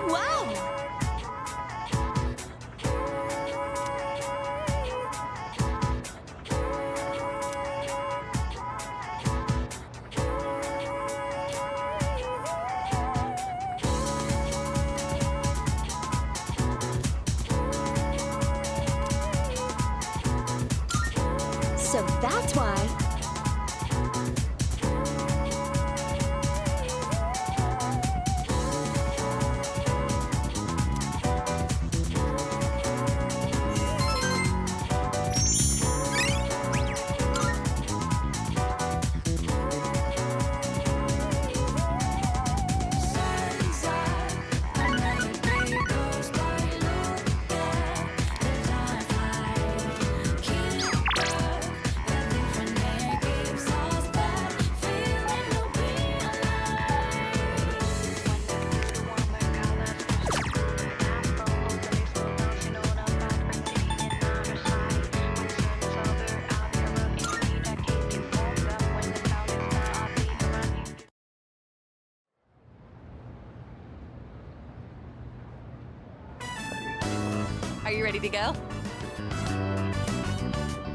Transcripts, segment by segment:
Wow! So that's why. Are you ready to go?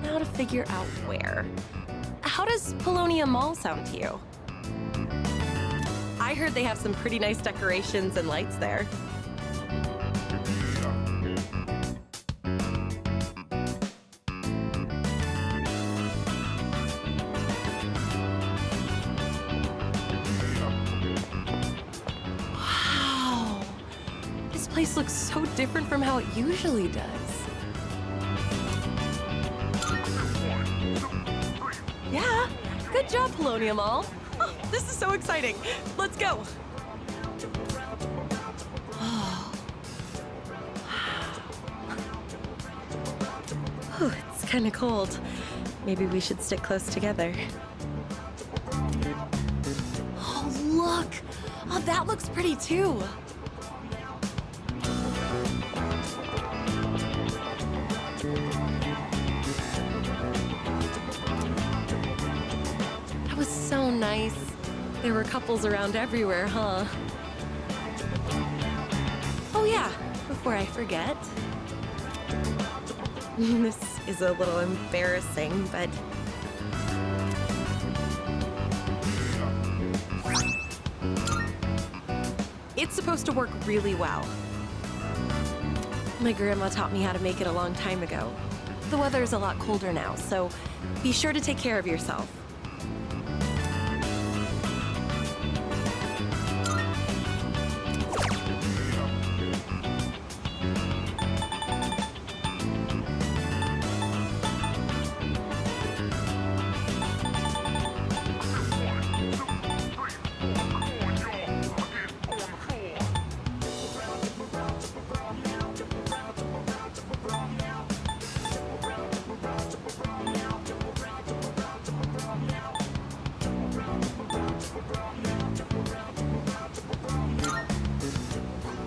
Now to figure out where. How does Polonia Mall sound to you? I heard they have some pretty nice decorations and lights there. Wow! This place looks so different from how it usually does. Yeah, good job, Polonia Mall. Oh, this is so exciting. Let's go. Oh. Whew, it's kind of cold. Maybe we should stick close together. Oh, look. Oh, that looks pretty too. That was so nice. There were couples around everywhere, huh? Oh yeah, before I forget. This is a little embarrassing, but... it's supposed to work really well. My grandma taught me how to make it a long time ago. The weather's a lot colder now, so be sure to take care of yourself.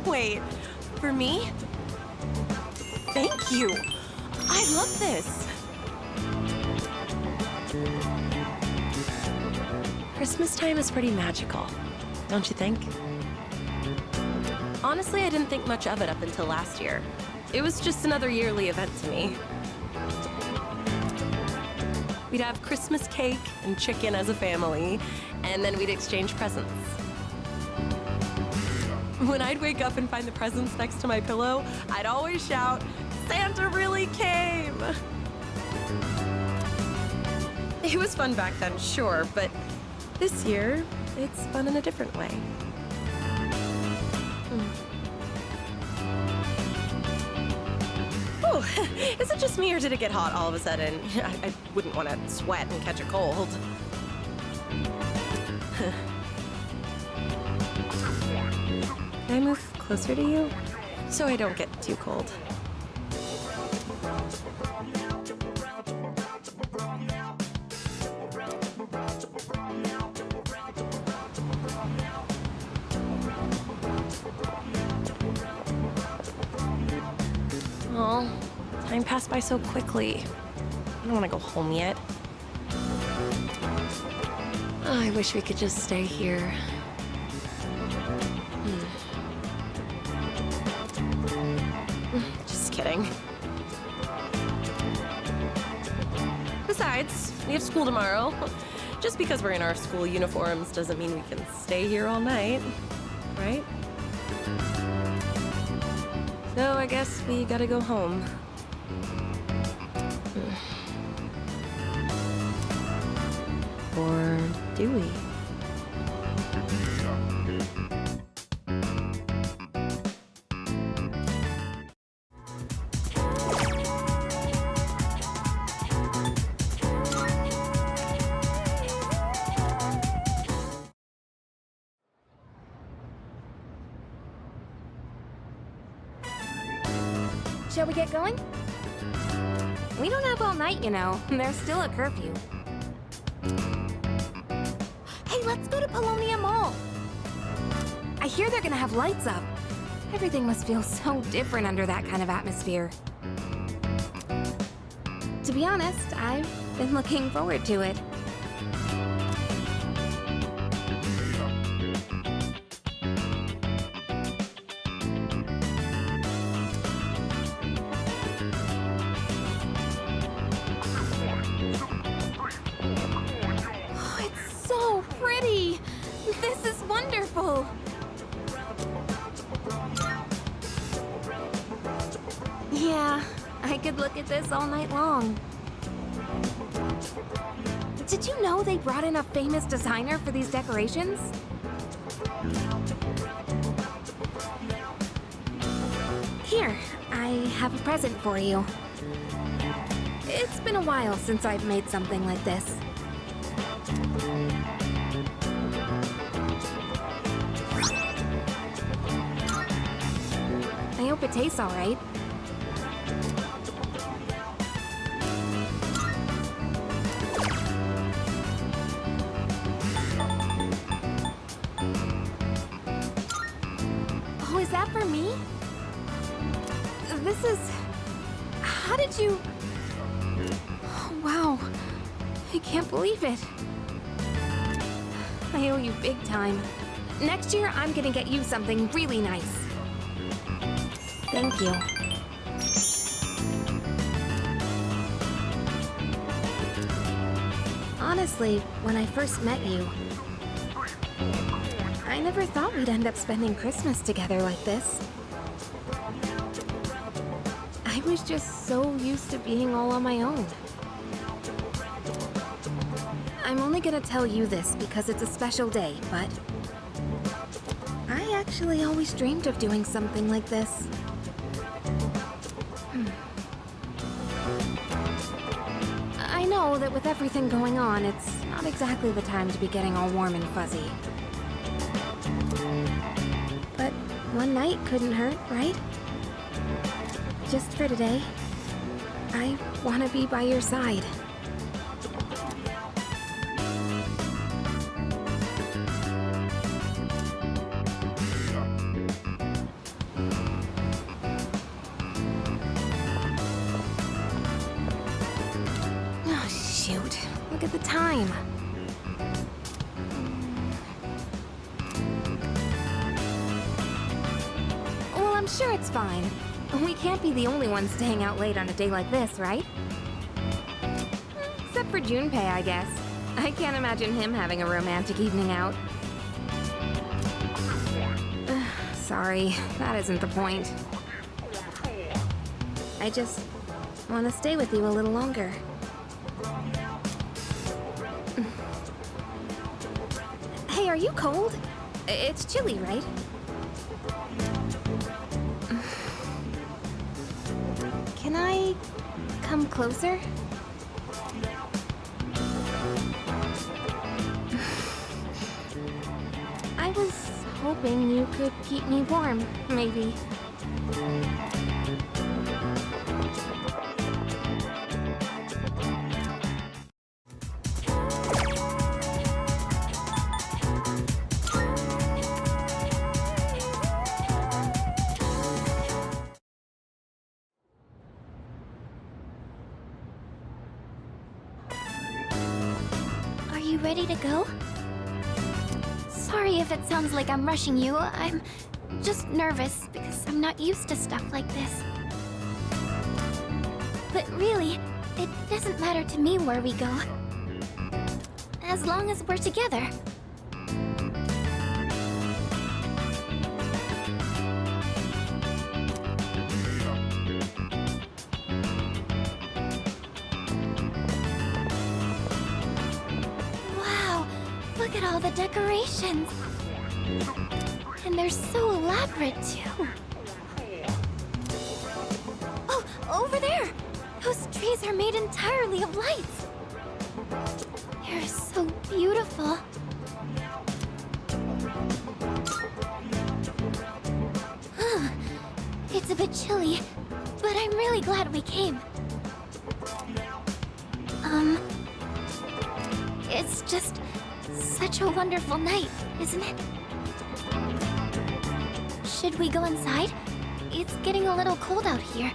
Wait, for me? Thank you. I love this. Christmas time is pretty magical, don't you think? Honestly, I didn't think much of it up until last year. It was just another yearly event to me. We'd have Christmas cake and chicken as a family, and then we'd exchange presents. When I'd wake up and find the presents next to my pillow, I'd always shout, "Santa really came!" It was fun back then, sure, but this year, it's fun in a different way. Oh, is it just me or did it get hot all of a sudden? I wouldn't want to sweat and catch a cold. Can I move closer to you? So I don't get too cold. Aw, time passed by so quickly. I don't want to go home yet. Oh, I wish we could just stay here. kidding. Besides, we have school tomorrow. Just because we're in our school uniforms doesn't mean we can stay here all night, right? So I guess we gotta go home. Or do we? Shall we get going? We don't have all night, you know. There's still a curfew. Hey, let's go to Polonia Mall. I hear they're gonna have lights up. Everything must feel so different under that kind of atmosphere. To be honest, I've been looking forward to it. This is wonderful! Yeah, I could look at this all night long. Did you know they brought in a famous designer for these decorations? Here, I have a present for you. It's been a while since I've made something like this. I hope it tastes all right. Oh, is that for me? This is... How did you... Oh, wow. I can't believe it. I owe you big time. Next year, I'm gonna get you something really nice. Thank you. Honestly, when I first met you, I never thought we'd end up spending Christmas together like this. I was just so used to being all on my own. I'm only gonna tell you this because it's a special day, but I actually always dreamed of doing something like this. I know that with everything going on, it's not exactly the time to be getting all warm and fuzzy. But one night couldn't hurt, right? Just for today, I want to be by your side. Look at the time. Well, I'm sure it's fine. We can't be the only ones staying out late on a day like this, right? Except for Junpei, I guess. I can't imagine him having a romantic evening out. Sorry, that isn't the point. I just want to stay with you a little longer. Hey, are you cold? It's chilly, right? Can I come closer? I was hoping you could keep me warm, maybe. You ready to go? Sorry if it sounds like I'm rushing you. I'm just nervous because I'm not used to stuff like this. But really, it doesn't matter to me where we go. As long as we're together. Wow, look at all the decorations. And they're so elaborate, too. Oh, over there! Those trees are made entirely of lights. They're so beautiful. It's a bit chilly, but I'm really glad we came. It's just such a wonderful night, isn't it? Should we go inside? It's getting a little cold out here.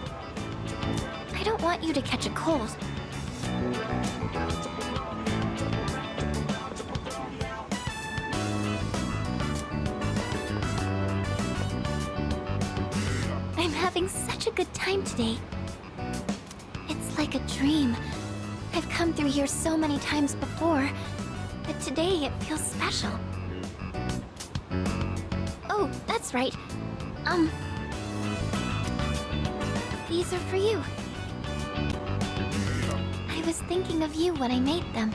I don't want you to catch a cold. I'm having such a good time today. It's like a dream. I've come through here so many times before, but today it feels special. Oh, that's right. These are for you. I was thinking of you when I made them.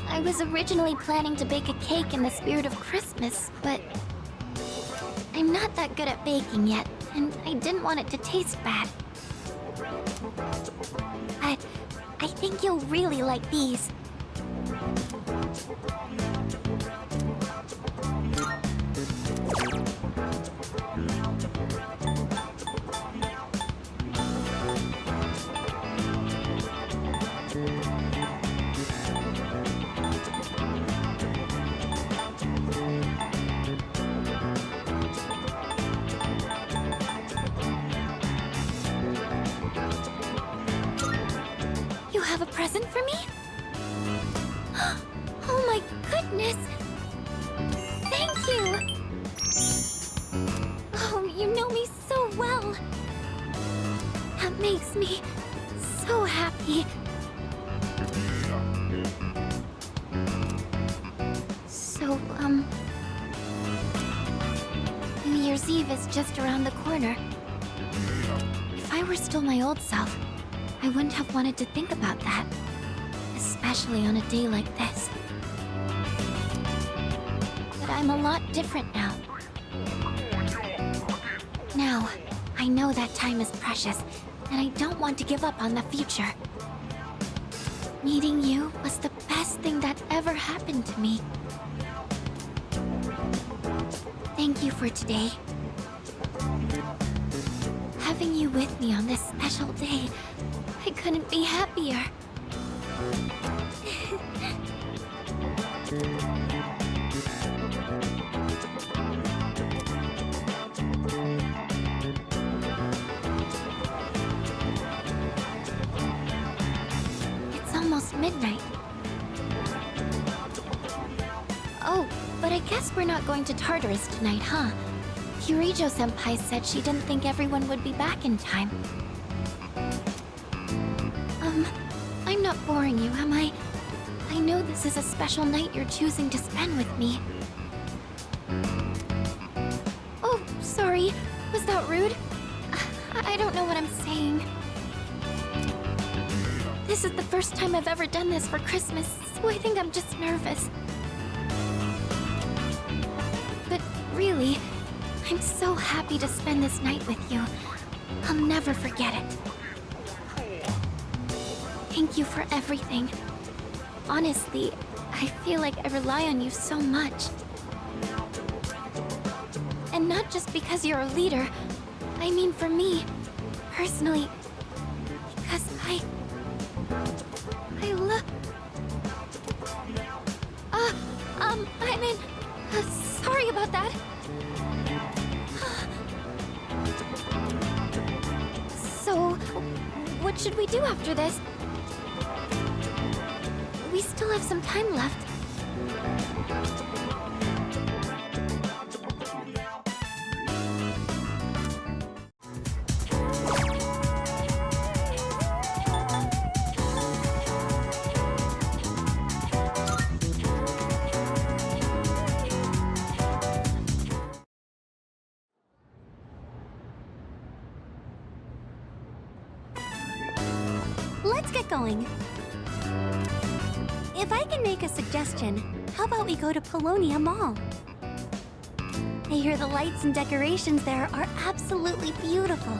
I was originally planning to bake a cake in the spirit of Christmas, but I'm not that good at baking yet, and I didn't want it to taste bad. But I think you'll really like these. You have a present for me? Oh my goodness! Thank you! Oh, you know me so well! That makes me so happy. So, New Year's Eve is just around the corner. If I were still my old self, I wouldn't have wanted to think about that, especially on a day like this. But I'm a lot different now. Now, I know that time is precious, and I don't want to give up on the future. Meeting you was the best thing that ever happened to me. Thank you for today. Having you with me on this special day, I couldn't be happier. It's almost midnight. Oh, but I guess we're not going to Tartarus tonight, huh? Kirijo-senpai said she didn't think everyone would be back in time. I'm not boring you, am I? I know this is a special night you're choosing to spend with me. Oh, sorry. Was that rude? I don't know what I'm saying. This is the first time I've ever done this for Christmas, so I think I'm just nervous. But really, I'm so happy to spend this night with you. I'll never forget it. Thank you for everything. Honestly, I feel like I rely on you so much. And not just because you're a leader. I mean for me, personally, because I love... I mean, sorry about that. So, what should we do after this? We still have some time left. going. If I can make a suggestion, how about we go to Polonia Mall? I hear the lights and decorations there are absolutely beautiful.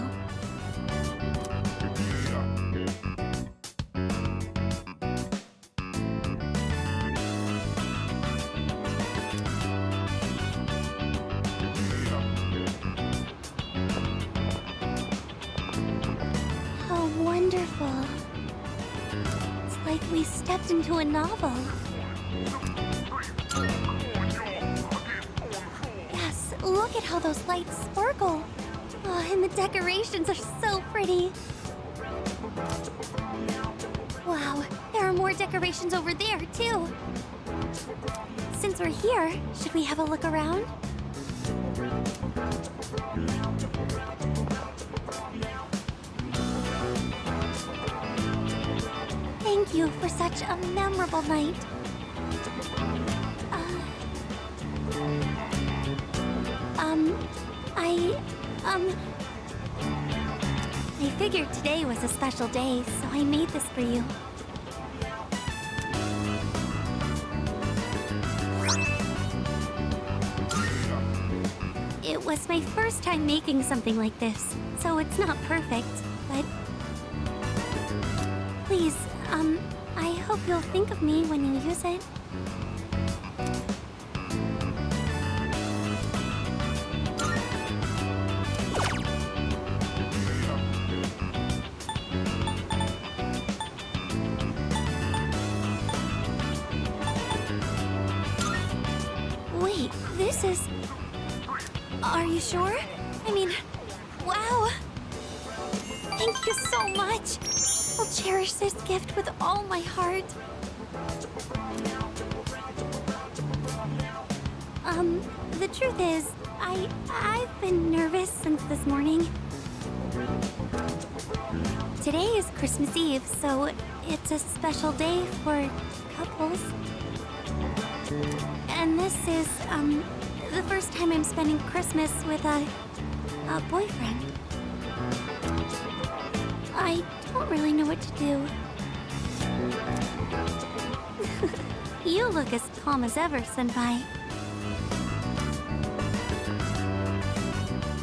How wonderful. It's like we stepped into a novel. Yes, look at how those lights sparkle. Oh, and the decorations are so pretty. Wow, there are more decorations over there, too. Since we're here, should we have a look around? Thank you for such a memorable night. I figured today was a special day, so I made this for you. It was my first time making something like this, so it's not perfect, but... Please, I hope you'll think of me when you use it. Wait, this is... Are you sure? I mean, wow! Thank you so much! I'll cherish this gift with all my heart. The truth is, I've been nervous since this morning. Today is Christmas Eve, so it's a special day for couples. And this is, the first time I'm spending Christmas with a boyfriend. I don't really know what to do. You look as calm as ever, Senpai.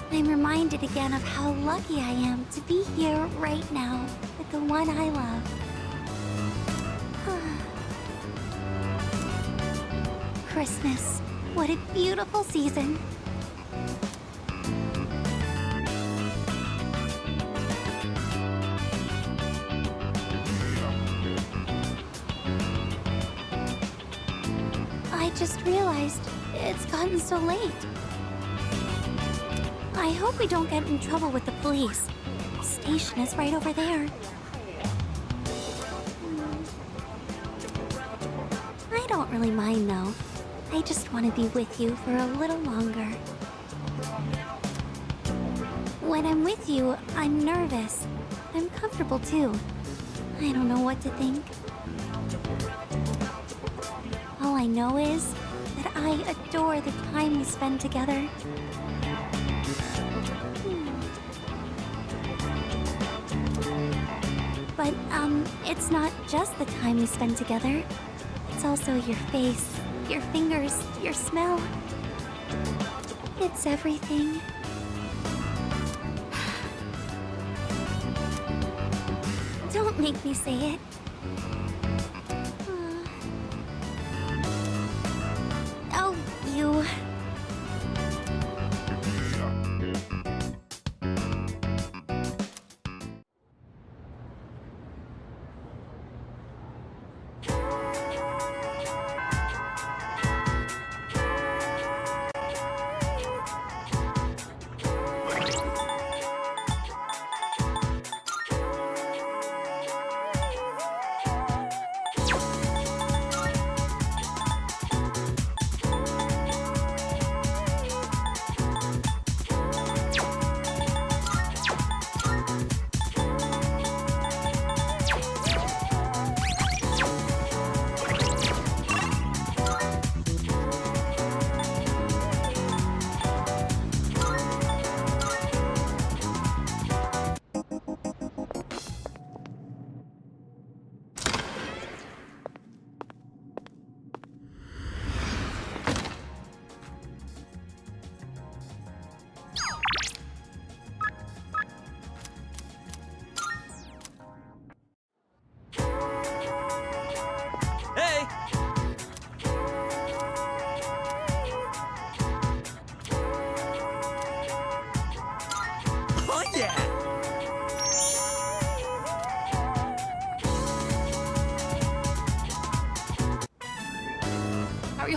I'm reminded again of how lucky I am to be here right now with the one I love. Christmas. What a beautiful season. I just realized it's gotten so late. I hope we don't get in trouble with the police. The station is right over there. I don't really mind, though. I just want to be with you for a little longer. When I'm with you, I'm nervous. I'm comfortable, too. I don't know what to think. All I know is that I adore the time we spend together. But, it's not just the time we spend together. It's also your face, your fingers, your smell. It's everything. Don't make me say it. Oh, you...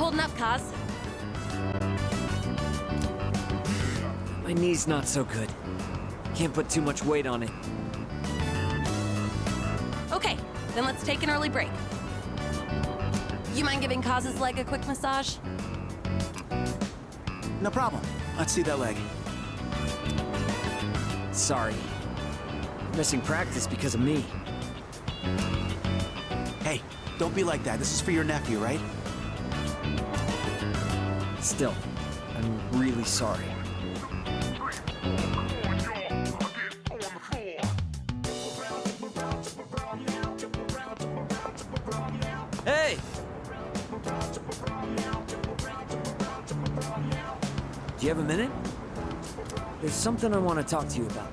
holding up, Kaz? My knee's not so good. Can't put too much weight on it. Okay, then let's take an early break. You mind giving Kaz's leg a quick massage? No problem. Let's see that leg. Sorry. Missing practice because of me. Hey, don't be like that. This is for your nephew, right? Still, I'm really sorry. Hey! Do you have a minute? There's something I want to talk to you about.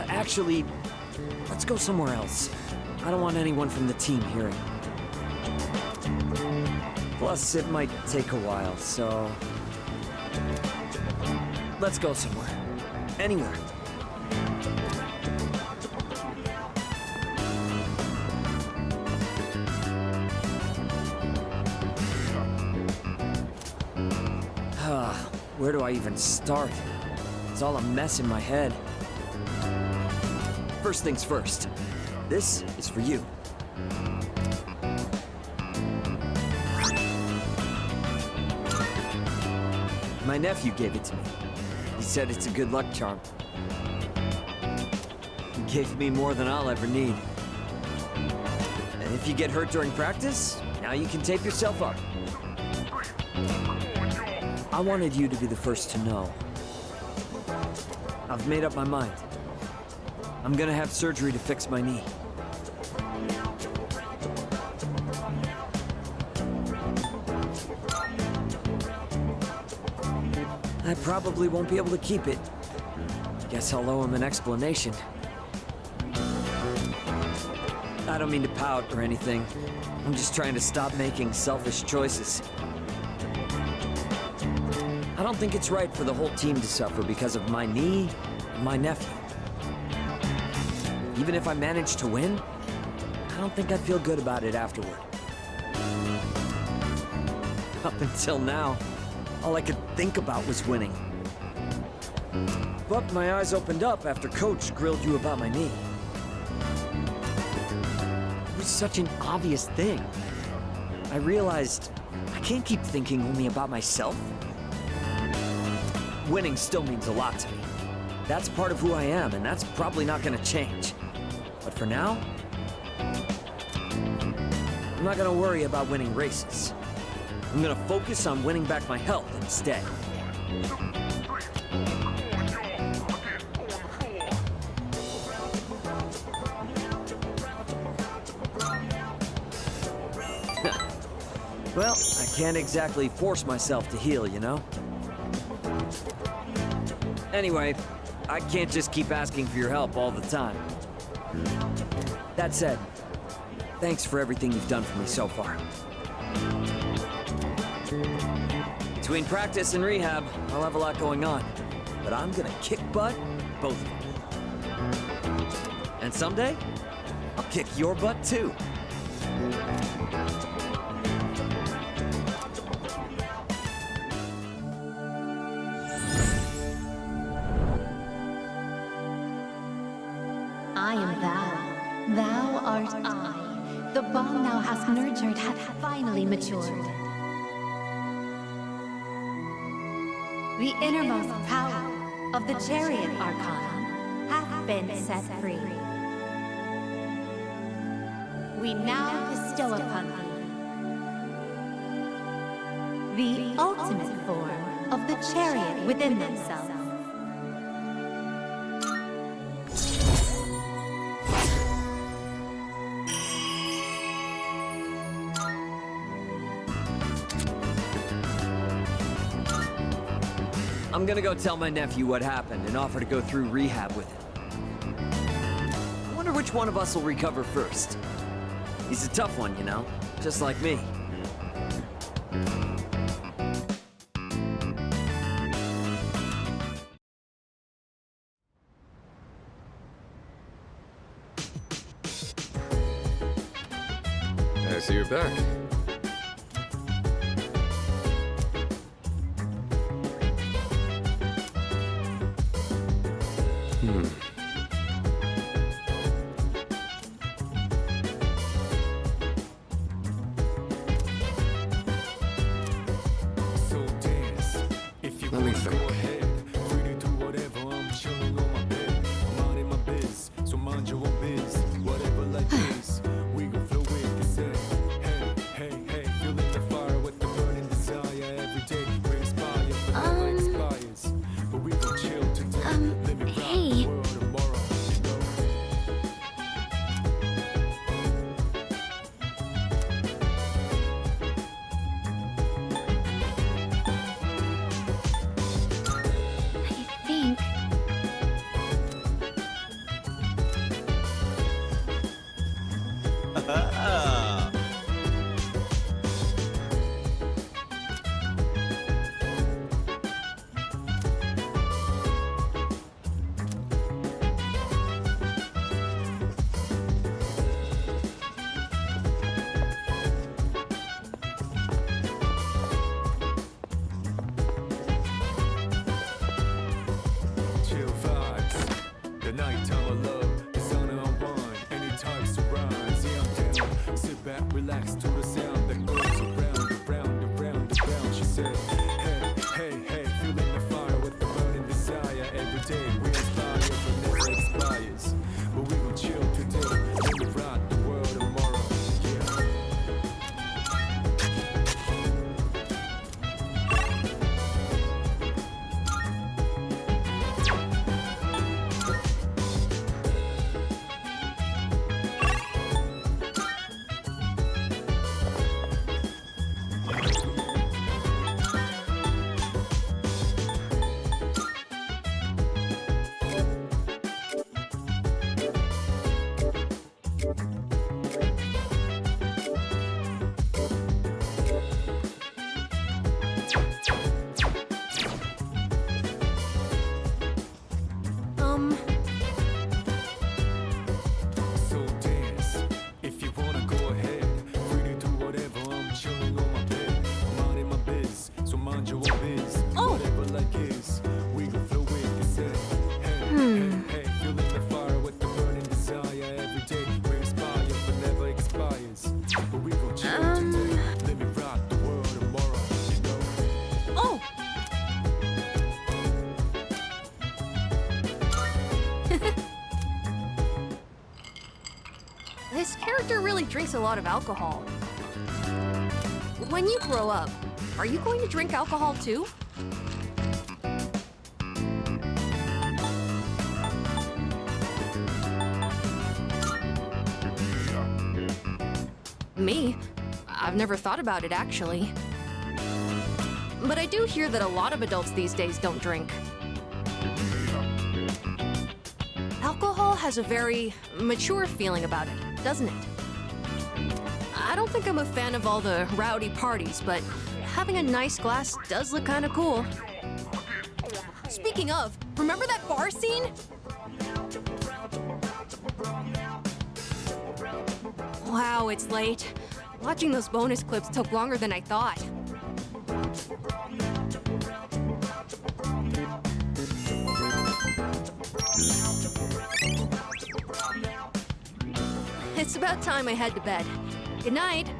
Actually, let's go somewhere else. I don't want anyone from the team hearing. Plus, it might take a while, so... Let's go somewhere. Anywhere. Where do I even start? It's all a mess in my head. First things first. This is for you. My nephew gave it to me. He said it's a good luck charm. He gave me more than I'll ever need. And if you get hurt during practice, now you can tape yourself up. I wanted you to be the first to know. I've made up my mind. I'm gonna have surgery to fix my knee. I probably won't be able to keep it. Guess I'll owe him an explanation. I don't mean to pout or anything. I'm just trying to stop making selfish choices. I don't think it's right for the whole team to suffer because of my knee and my nephew. Even if I manage to win, I don't think I'd feel good about it afterward. Up until now, all I could think about was winning. But my eyes opened up after Coach grilled you about my knee. It was such an obvious thing. I realized I can't keep thinking only about myself. Winning still means a lot to me. That's part of who I am, and that's probably not gonna change. But for now, I'm not gonna worry about winning races. I'm gonna focus on winning back my health instead. Well, I can't exactly force myself to heal, you know? Anyway, I can't just keep asking for your help all the time. That said, thanks for everything you've done for me so far. Between practice and rehab, I'll have a lot going on. But I'm gonna kick butt, both of them. And someday, I'll kick your butt too. I am thou. Thou art I. The bond thou hast nurtured hath finally matured. The innermost power of the Chariot Arcana hath been set free. We now bestow upon thee the ultimate form of the Chariot within thyself. I'm gonna go tell my nephew what happened and offer to go through rehab with him. I wonder which one of us will recover first. He's a tough one, you know, just like me. see you're back. Let me think. Hey. I think... Chill vibes, the nighttime of love, the sun unwind, anytime surprise. Yeah, I'm down. Sit back, relax to the sound that goes around, around, around, around. She said, hey, hey, hey, feeling the fire with the burning desire. Every day we inspire, but never expires. But we gon' chill today, let me rock the world tomorrow. Yeah. So dance, if you wanna go ahead. Free to do whatever, I'm chilling on my bed. I'm minding my biz, so mind your own biz. Whatever like is, we gon' flow with the set. Hey, hey, hey, feeling the fire with the burning desire. Every day we inspire, but never expires. But we gon' chill today, let me rock the world tomorrow, you know? Oh! This character really drinks a lot of alcohol. When you grow up, are you going to drink alcohol too? Me? I've never thought about it actually. But I do hear that a lot of adults these days don't drink. Alcohol has a very mature feeling about it, doesn't it? I don't think I'm a fan of all the rowdy parties, but having a nice glass does look kind of cool. Speaking of, remember that bar scene? Wow, it's late. Watching those bonus clips took longer than I thought. It's about time I head to bed. Good night.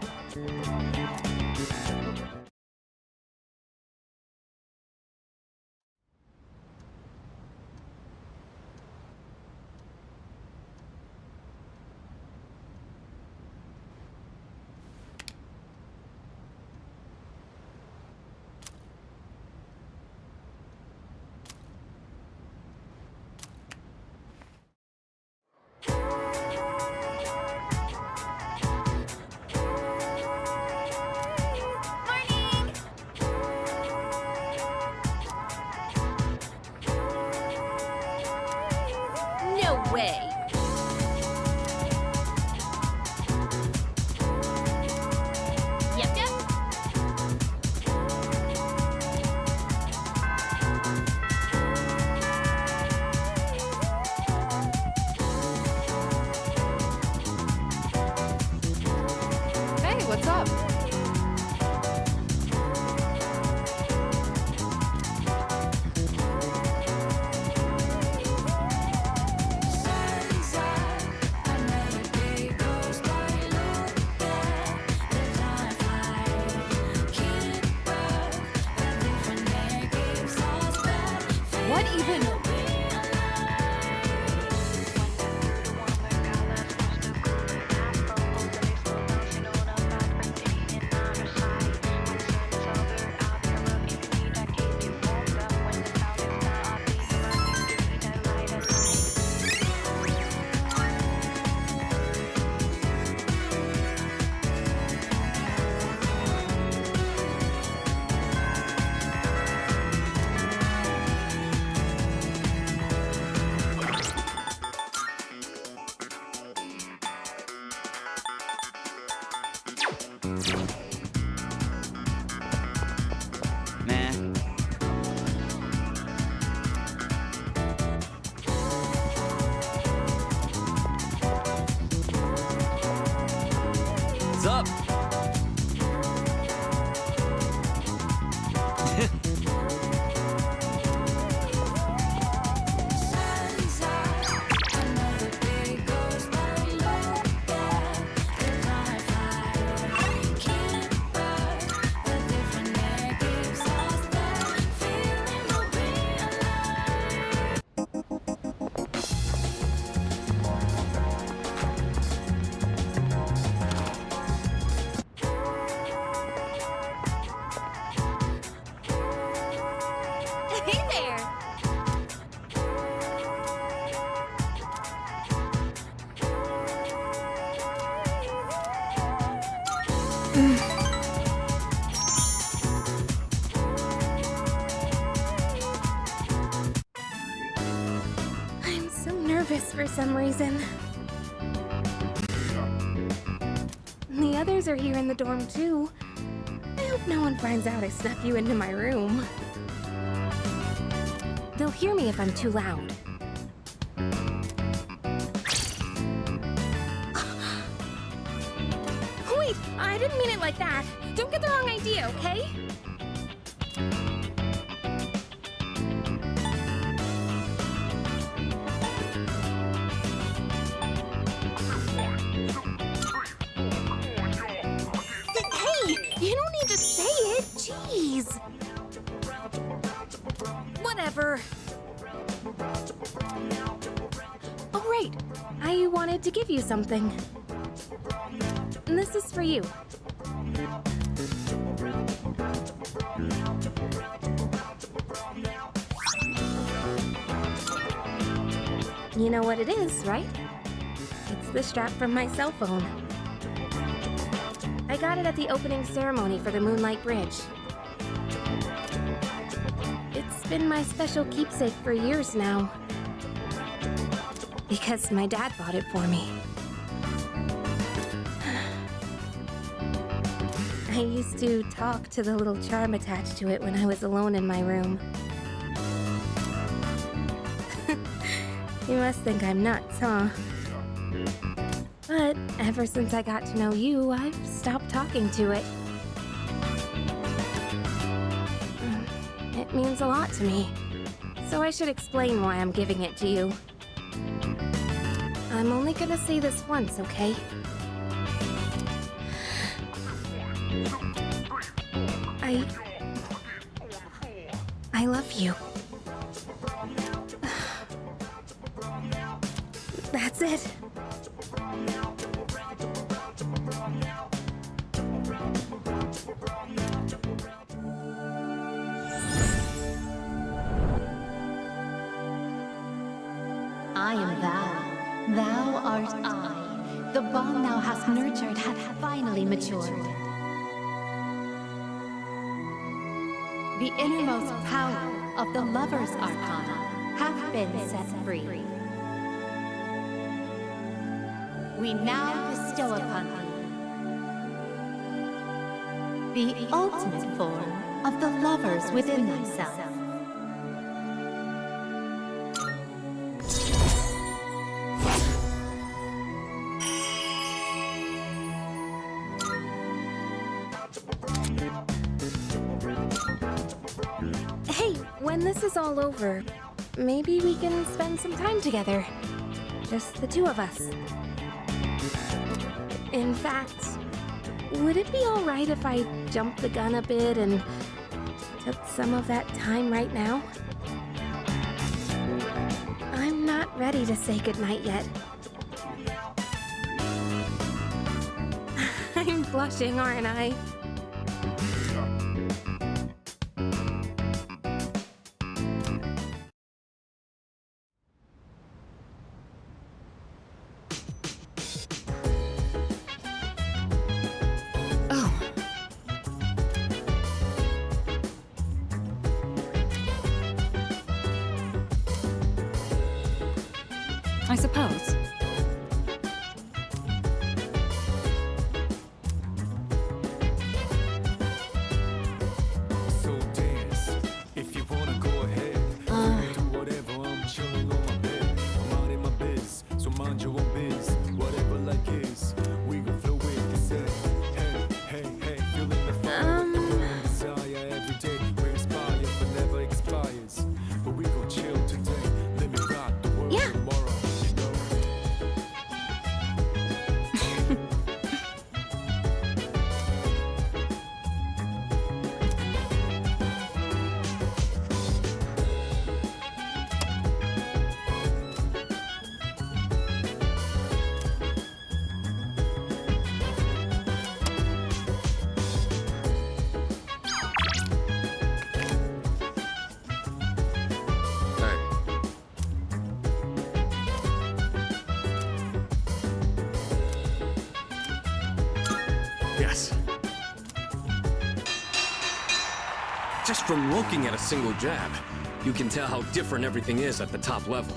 No way. Yep, yep. Hey, can't even... Nah. What's up? Hey there! I'm so nervous for some reason. The others are here in the dorm too. I hope no one finds out I snuck you into my room. They'll hear me if I'm too loud. Wait, I didn't mean it like that. Don't get the wrong idea, okay? Hey, you don't need to say it. Jeez. Whatever. Oh, right. I wanted to give you something. This is for you. You know what it is, right? It's the strap from my cell phone. I got it at the opening ceremony for the Moonlight Bridge. It's been my special keepsake for years now. Because my dad bought it for me. I used to talk to the little charm attached to it when I was alone in my room. You must think I'm nuts, huh? But ever since I got to know you, I've stopped talking to it. It means a lot to me, so I should explain why I'm giving it to you. I'm only gonna say this once, okay? I love you. That's it. I am thou. Thou art I. The bond thou hast nurtured hath finally matured. The innermost power of the lover's arcana hath been set free. We now bestow upon thee the ultimate form of the lovers within thyself. Hey, when this is all over, maybe we can spend some time together. Just the two of us. In fact, would it be alright if I jumped the gun a bit and took some of that time right now? I'm not ready to say goodnight yet. I'm blushing, aren't I? I suppose. So dance if you wanna go ahead. Do whatever, I'm chilling on my bed. I'm out in my biz, so mind your own biz. Whatever like is, we gon' flow with this head. Hey, hey, hey, feeling the fire with the burning desire every day. We inspire but never expires. But we gon' chill today. Let me rock the world tomorrow. You know? Yes. Just from looking at a single jab, you can tell how different everything is at the top level.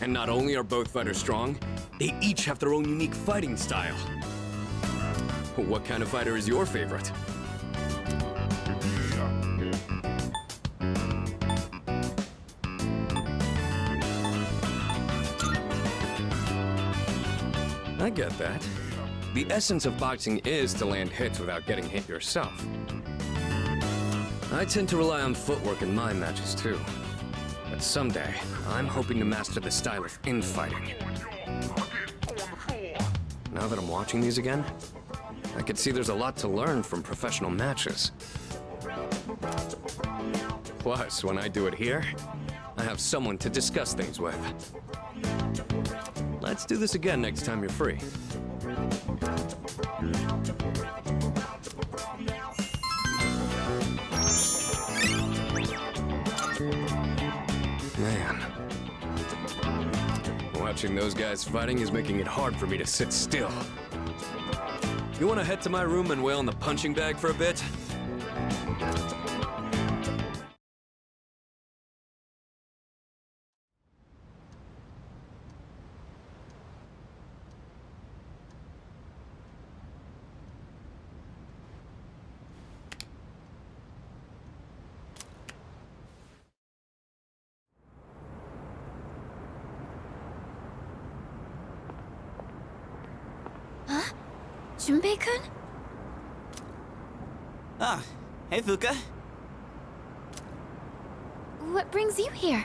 And not only are both fighters strong, they each have their own unique fighting style. What kind of fighter is your favorite? I get that. The essence of boxing is to land hits without getting hit yourself. I tend to rely on footwork in my matches too. But someday, I'm hoping to master the style of infighting. Now that I'm watching these again, I can see there's a lot to learn from professional matches. Plus, when I do it here, I have someone to discuss things with. Let's do this again next time you're free. Man. Watching those guys fighting is making it hard for me to sit still. You want to head to my room and wail on the punching bag for a bit? Junpei-kun? Ah, hey Fuuka. What brings you here?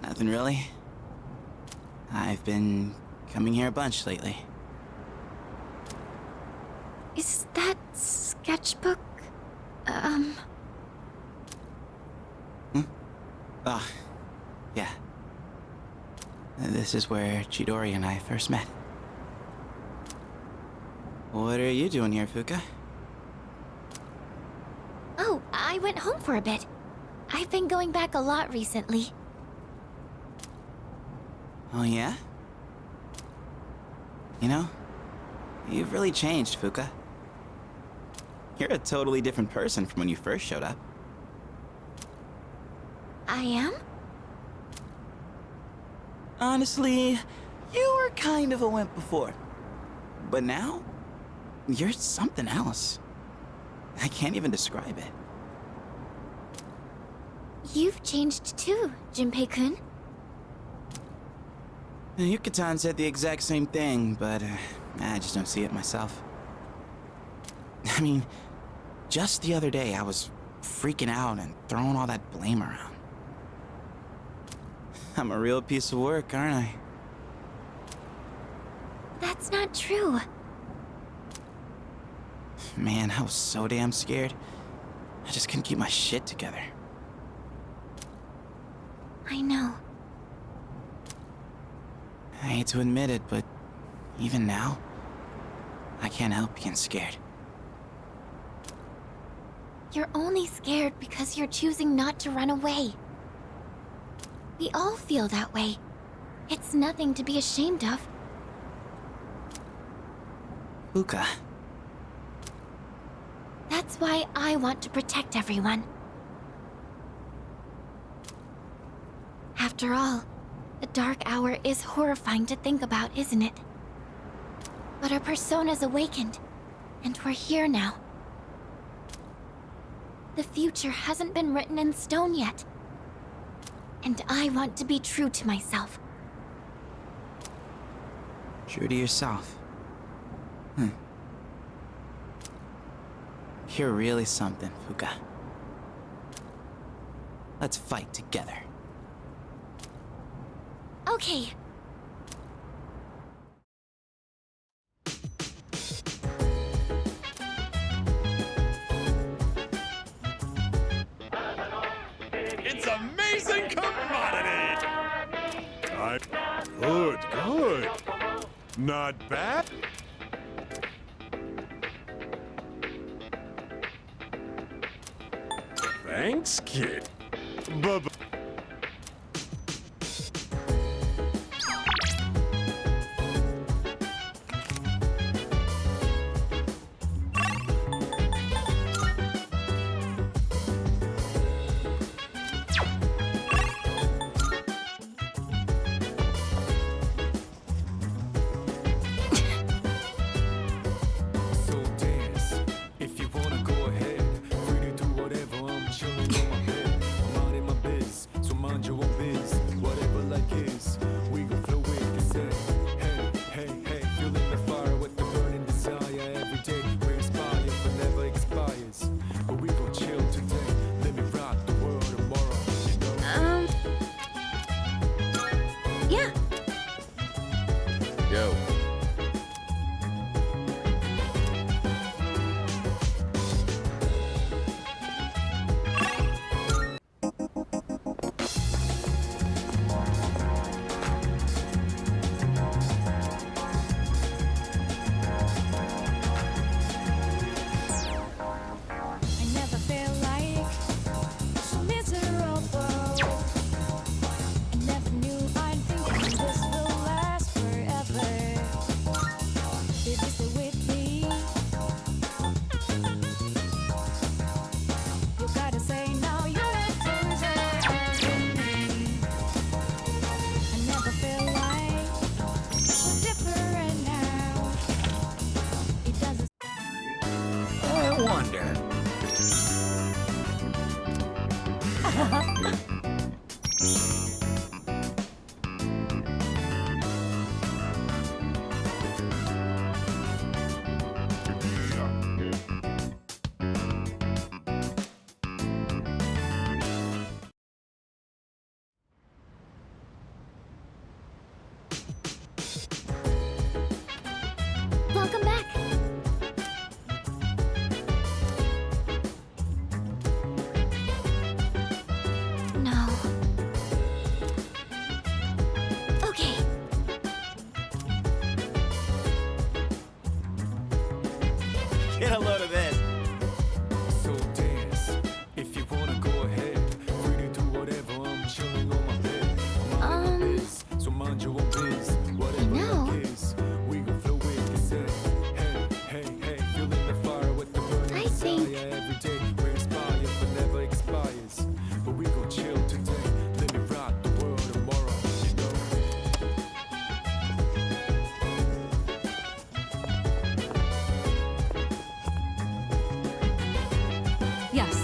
Nothing really. I've been coming here a bunch lately. Is that sketchbook, Oh, yeah. This is where Chidori and I first met. What are you doing here, Fuuka? Oh, I went home for a bit. I've been going back a lot recently. Oh, yeah? You know, you've really changed, Fuuka. You're a totally different person from when you first showed up. I am? Honestly, you were kind of a wimp before. But now, you're something else. I can't even describe it. You've changed too, Junpei-kun. Yuko-tan said the exact same thing, but I just don't see it myself. I mean, just the other day I was freaking out and throwing all that blame around. I'm a real piece of work, aren't I? That's not true. Man, I was so damn scared. I just couldn't keep my shit together. I know. I hate to admit it, but even now, I can't help being scared. You're only scared because you're choosing not to run away. We all feel that way. It's nothing to be ashamed of. Fuuka, That's why I want to protect everyone. After all, the dark hour is horrifying to think about, isn't it? But our persona's awakened, and we're here now. The future hasn't been written in stone yet. And I want to be true to myself. true to yourself. You're really something, Fuuka. Let's fight together. Okay. It's amazing commodity! Good, good. Not bad. Thanks, kid. Bye-bye. So dance, if you wanna go ahead. Free to do whatever, I'm chilling on my bed. I'm minding my biz, so mind your own biz. Whatever life is, we gon' flow with the set. Hey, hey, hey, feeling the fire with the burning desire. Every day we're inspired, but never expires. But we gon' chill today, let me rock the world tomorrow, you know? Yeah. Yo. I never felt like so miserable. I never knew I'd think this will last forever. Baby, stay with me. You gotta say now you're choosing me. I never felt like so different now. It doesn't. I wonder. Welcome back. No. Okay. Get a load of this. So dance, if you wanna go ahead. Free to do whatever, I'm chilling on my bed. I'm minding my biz, so mind your own biz. Whatever know. life is, we gon' flow with the set. Hey, hey, hey, feeling the fire with the burning I desire. think- Every day we're inspired, but never expires. But we gon' chill today, let me rock the world tomorrow, you know? Yes.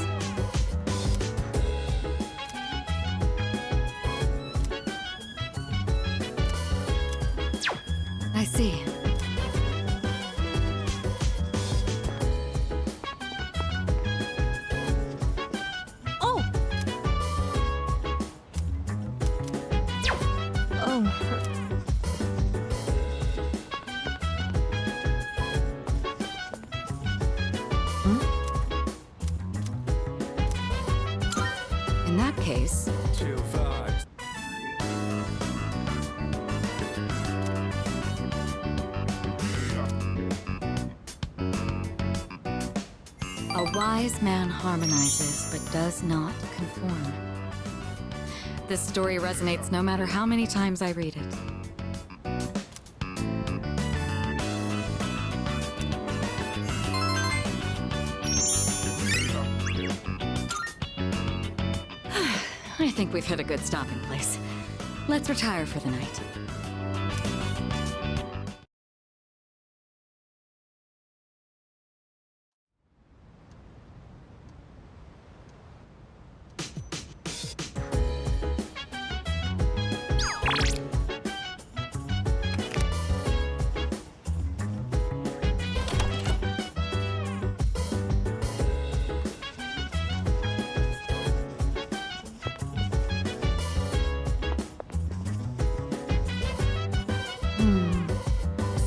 I see. Oh! In that case, Chill vibes. A wise man harmonizes, but does not conform. This story resonates no matter how many times I read it. I think we've hit a good stopping place. Let's retire for the night.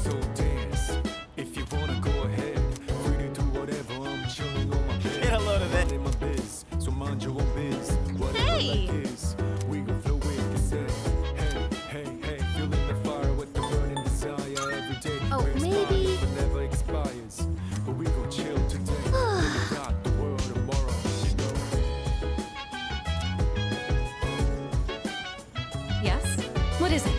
So dance. If you wanna go ahead, free to do whatever. I'm chilling on my bed. Get a load of it. Minding my biz, so mind your own biz. Whatever Hey! life is, we gon' flow with the set. Hey, hey, hey, feeling the fire with the burning desire every day. Oh, We're inspired, maybe- but never expires. But we gon' chill today. We got the world tomorrow, you know. Yes? What is it?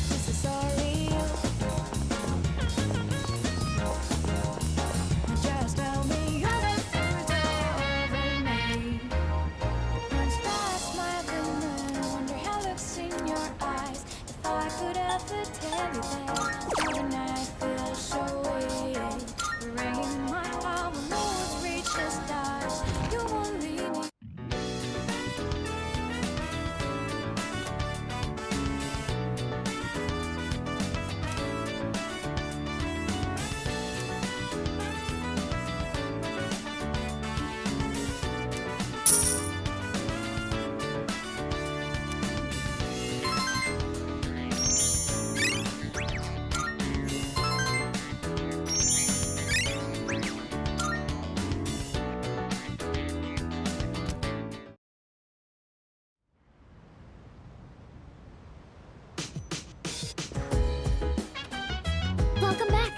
This is all real. Just tell me you're the first I've ever made. Once past my limit, wonder how looks in your eyes. If I could ever tell you that, the night feels so weird. Ringing my heart will always reach the stars. You won't leave me. Welcome back.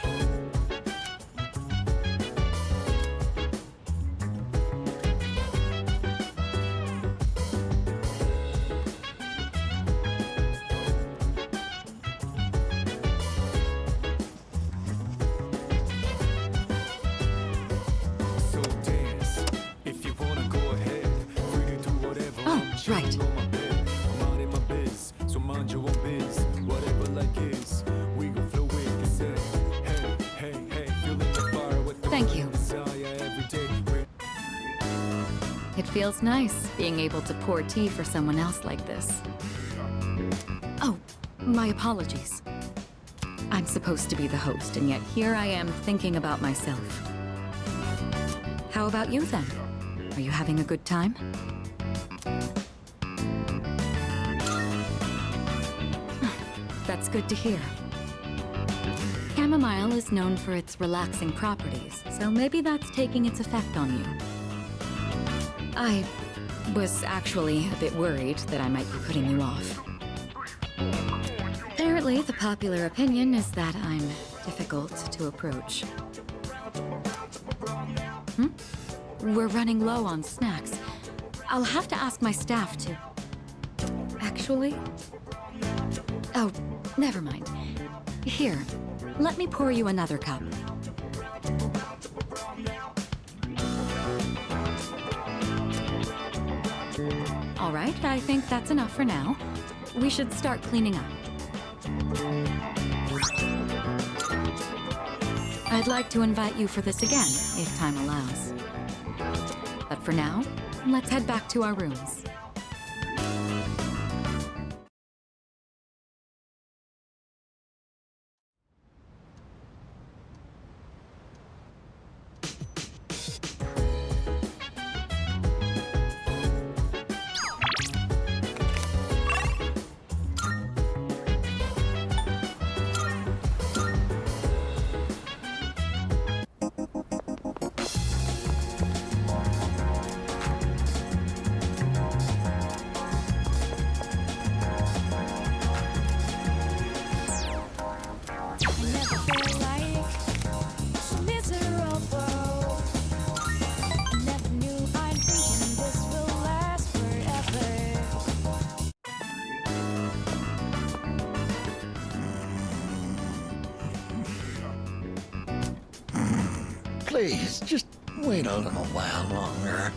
So dance. If you wanna go ahead, free to do whatever. Oh, I'm chilling right. on my bed. I'm minding my biz, so mind your own biz. Whatever like is, we gon' flow with the set. Hey, hey, hey, feeling the fire with the Thank you. desire every day. We're It feels nice being able to pour tea for someone else like this. Oh, my apologies. I'm supposed to be the host, and yet here I am thinking about myself. How about you then? Are you having a good time? That's good to hear. Chamomile is known for its relaxing properties, so maybe that's taking its effect on you. I was actually a bit worried that I might be putting you off. Apparently, the popular opinion is that I'm difficult to approach. We're running low on snacks. I'll have to ask my staff to... Actually? Oh, never mind. Here, let me pour you another cup. All right, I think that's enough for now. We should start cleaning up. I'd like to invite you for this again, if time allows. But for now, let's head back to our rooms. please, just wait a little while longer.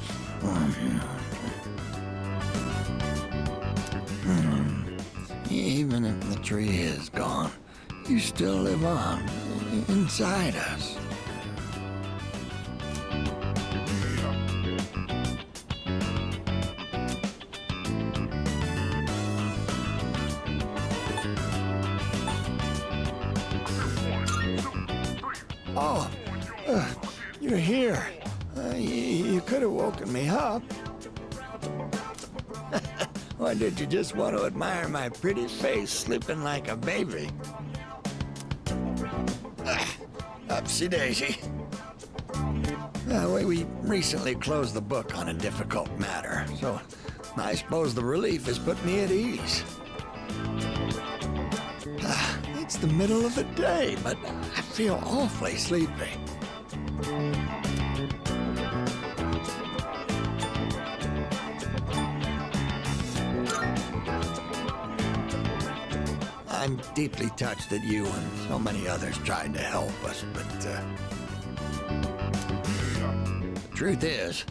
Even if the tree is gone, you still live on inside us. Oh, you're here. You could have woken me up. Or did you just want to admire my pretty face sleeping like a baby? Upsy daisy. We recently closed the book on a difficult matter, so I suppose the relief has put me at ease. It's the middle of the day, but I feel awfully sleepy. I'm deeply touched that you and so many others tried to help us, but the truth is,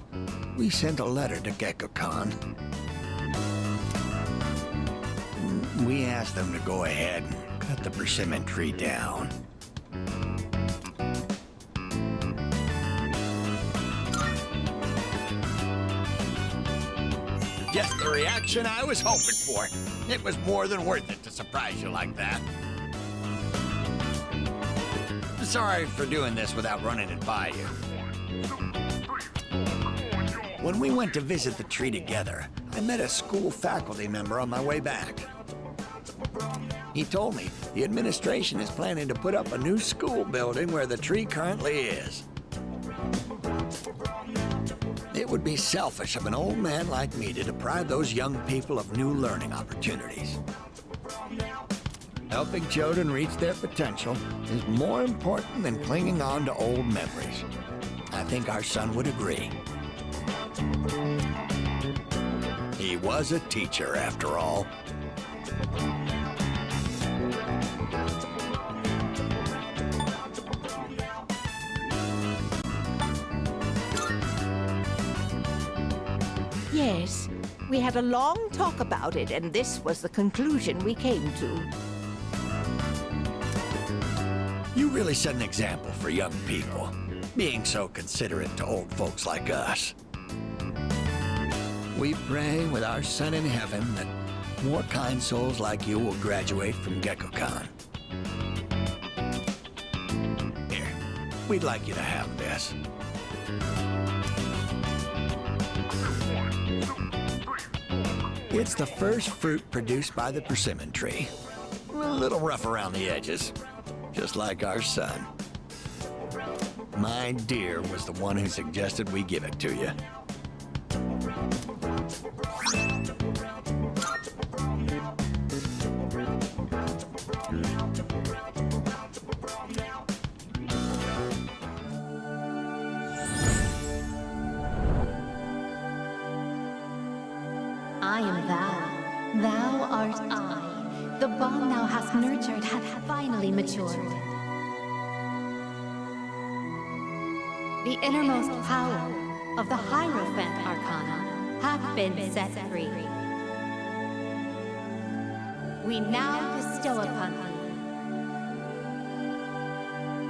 we sent a letter to Gekko-kan. We asked them to go ahead and cut the persimmon tree down. Just the reaction I was hoping for. It was more than worth it to surprise you like that. Sorry for doing this without running it by you. When we went to visit the tree together, I met a school faculty member on my way back. He told me the administration is planning to put up a new school building where the tree currently is. It would be selfish of an old man like me to deprive those young people of new learning opportunities. Helping children reach their potential is more important than clinging on to old memories. I think our son would agree. He was a teacher, after all. Yes, we had a long talk about it, and this was the conclusion we came to. You really set an example for young people, being so considerate to old folks like us. We pray with our son in heaven that more kind souls like you will graduate from Gekko-kan. Here, we'd like you to have this. It's the first fruit produced by the persimmon tree. A little rough around the edges, just like our son. My dear was the one who suggested we give it to you. I am thou. Thou art I. The bond thou hast nurtured hath finally matured. The innermost power of the Hierophant Arcana hath been set free. We now bestow upon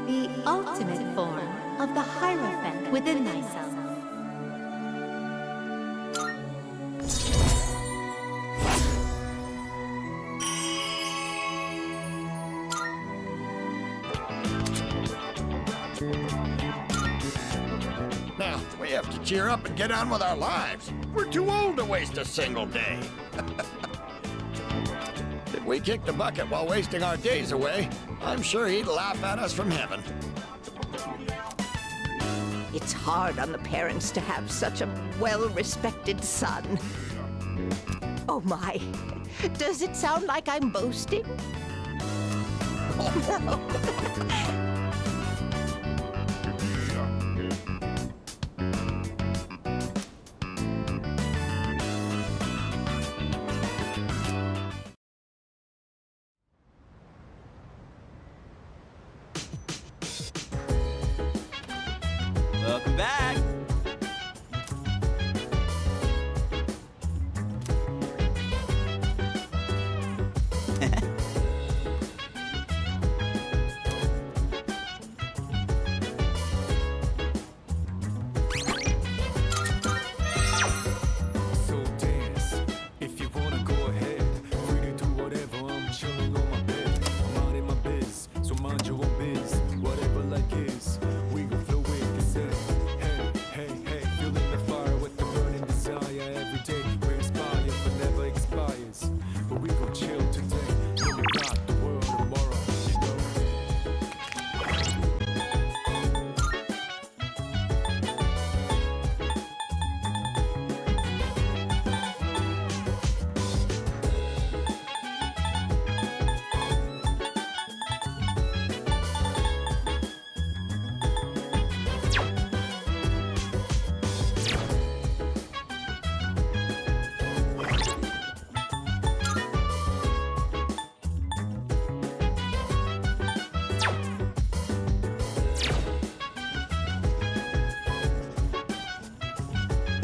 thee the ultimate form of the Hierophant within thyself. Now, we have to cheer up and get on with our lives. We're too old to waste a single day. If we kick the bucket while wasting our days away, I'm sure he'd laugh at us from heaven. It's hard on the parents to have such a well-respected son. Oh my, does it sound like I'm boasting? So dance, if you wanna go ahead. Free to do whatever, I'm chilling on my bed. I'm minding my biz, so mind your own biz. Whatever like is, we gon' flow with this head. Hey, hey, hey, feeling the fire with the burning desire. Every day we inspire, but never expires. But we gon' chill today, and we got the world tomorrow, you know.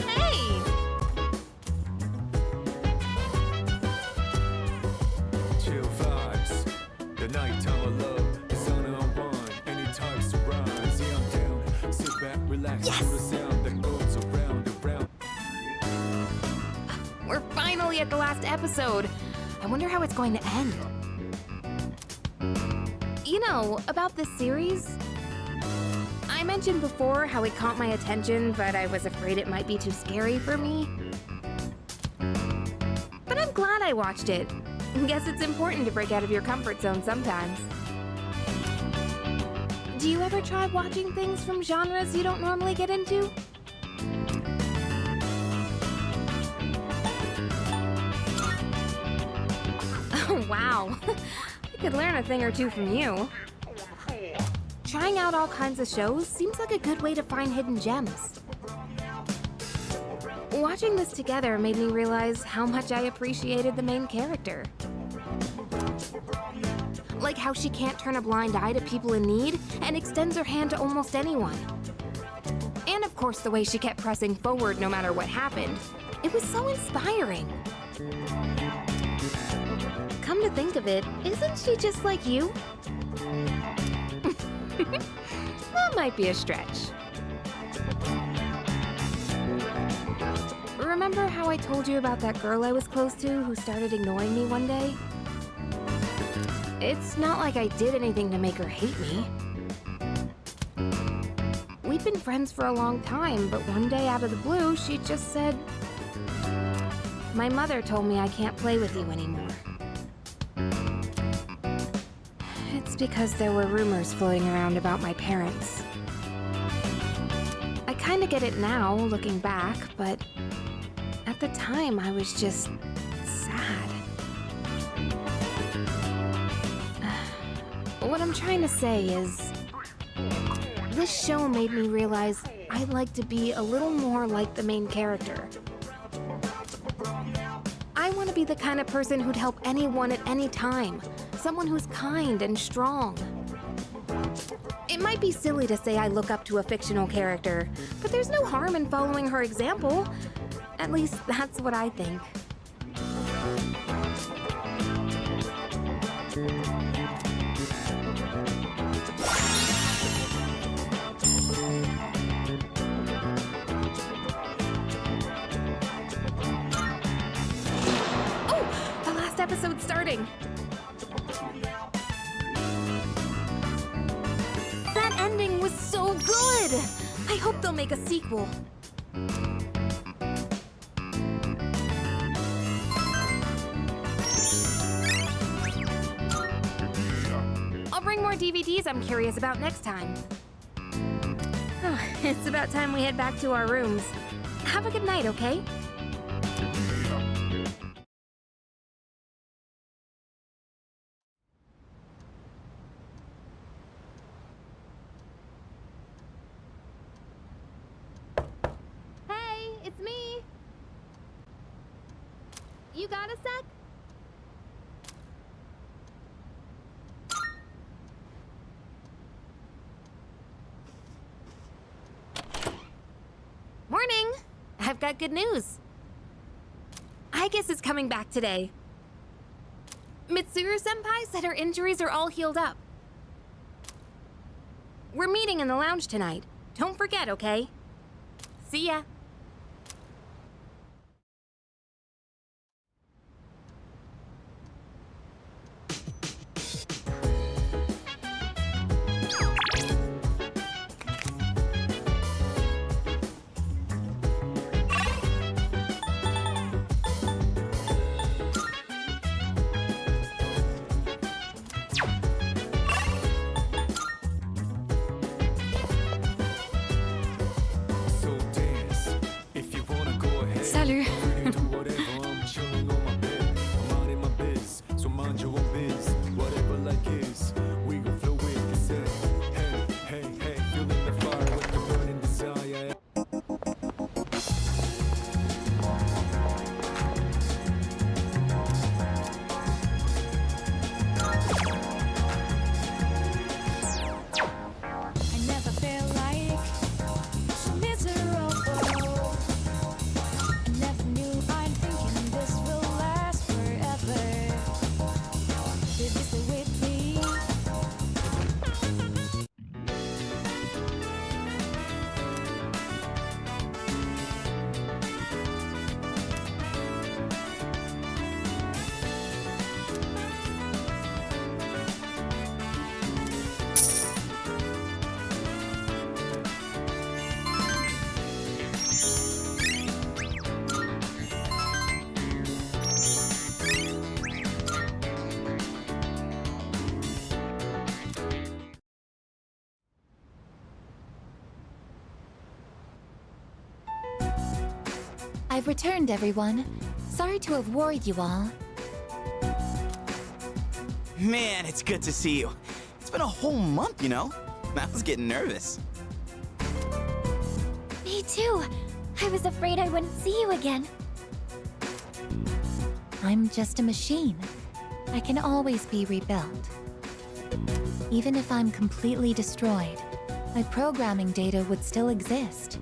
Hey! Chill vibes, the nighttime of love, the sun unwind, any times to rise. Yeah, I'm down. Sit back, relax, to the sound that goes around and round. We're finally at the last episode. I wonder how it's going to end. You know, about this series, I mentioned before how it caught my attention, but I was afraid it might be too scary for me. But I'm glad I watched it. Guess it's important to break out of your comfort zone sometimes. Do you ever try watching things from genres you don't normally get into? Oh, wow. I could learn a thing or two from you. Trying out all kinds of shows seems like a good way to find hidden gems. Watching this together made me realize how much I appreciated the main character. Like how she can't turn a blind eye to people in need and extends her hand to almost anyone. And of course the way she kept pressing forward no matter what happened. It was so inspiring. Come to think of it, isn't she just like you? That might be a stretch. Remember how I told you about that girl I was close to who started ignoring me one day? It's not like I did anything to make her hate me. We'd been friends for a long time, but one day out of the blue, she just said, "My mother told me I can't play with you anymore." It's because there were rumors floating around about my parents. I kinda get it now, looking back, but at the time I was just sad. What I'm trying to say is, this show made me realize I'd like to be a little more like the main character. I want to be the kind of person who'd help anyone at any time. Someone who's kind and strong. It might be silly to say I look up to a fictional character, but there's no harm in following her example. At least that's what I think. Oh! The last episode's starting! That ending was so good! I hope they'll make a sequel. I'll bring more DVDs I'm curious about next time. It's about time we head back to our rooms. Have a good night, okay? Hey, it's me. You got a sec? Morning! I've got good news. I guess it's coming back today. Mitsuru-senpai said her injuries are all healed up. We're meeting in the lounge tonight. Don't forget, okay? See ya. So dance. If you wanna go ahead. Salut. Free to do whatever, I'm chilling on my bed. I'm minding my biz, so mind your own biz. Whatever like is, we gon' flow with this. Hey, hey, hey, feeling the fire with the burning desire. I never felt like so miserable. I never knew I'm thinking this will last forever. Baby, stay with me. I've returned, everyone. Sorry to have worried you all. Man, it's good to see you. It's been a whole month, you know? I was getting nervous. Me too. I was afraid I wouldn't see you again. I'm just a machine. I can always be rebuilt. Even if I'm completely destroyed, my programming data would still exist.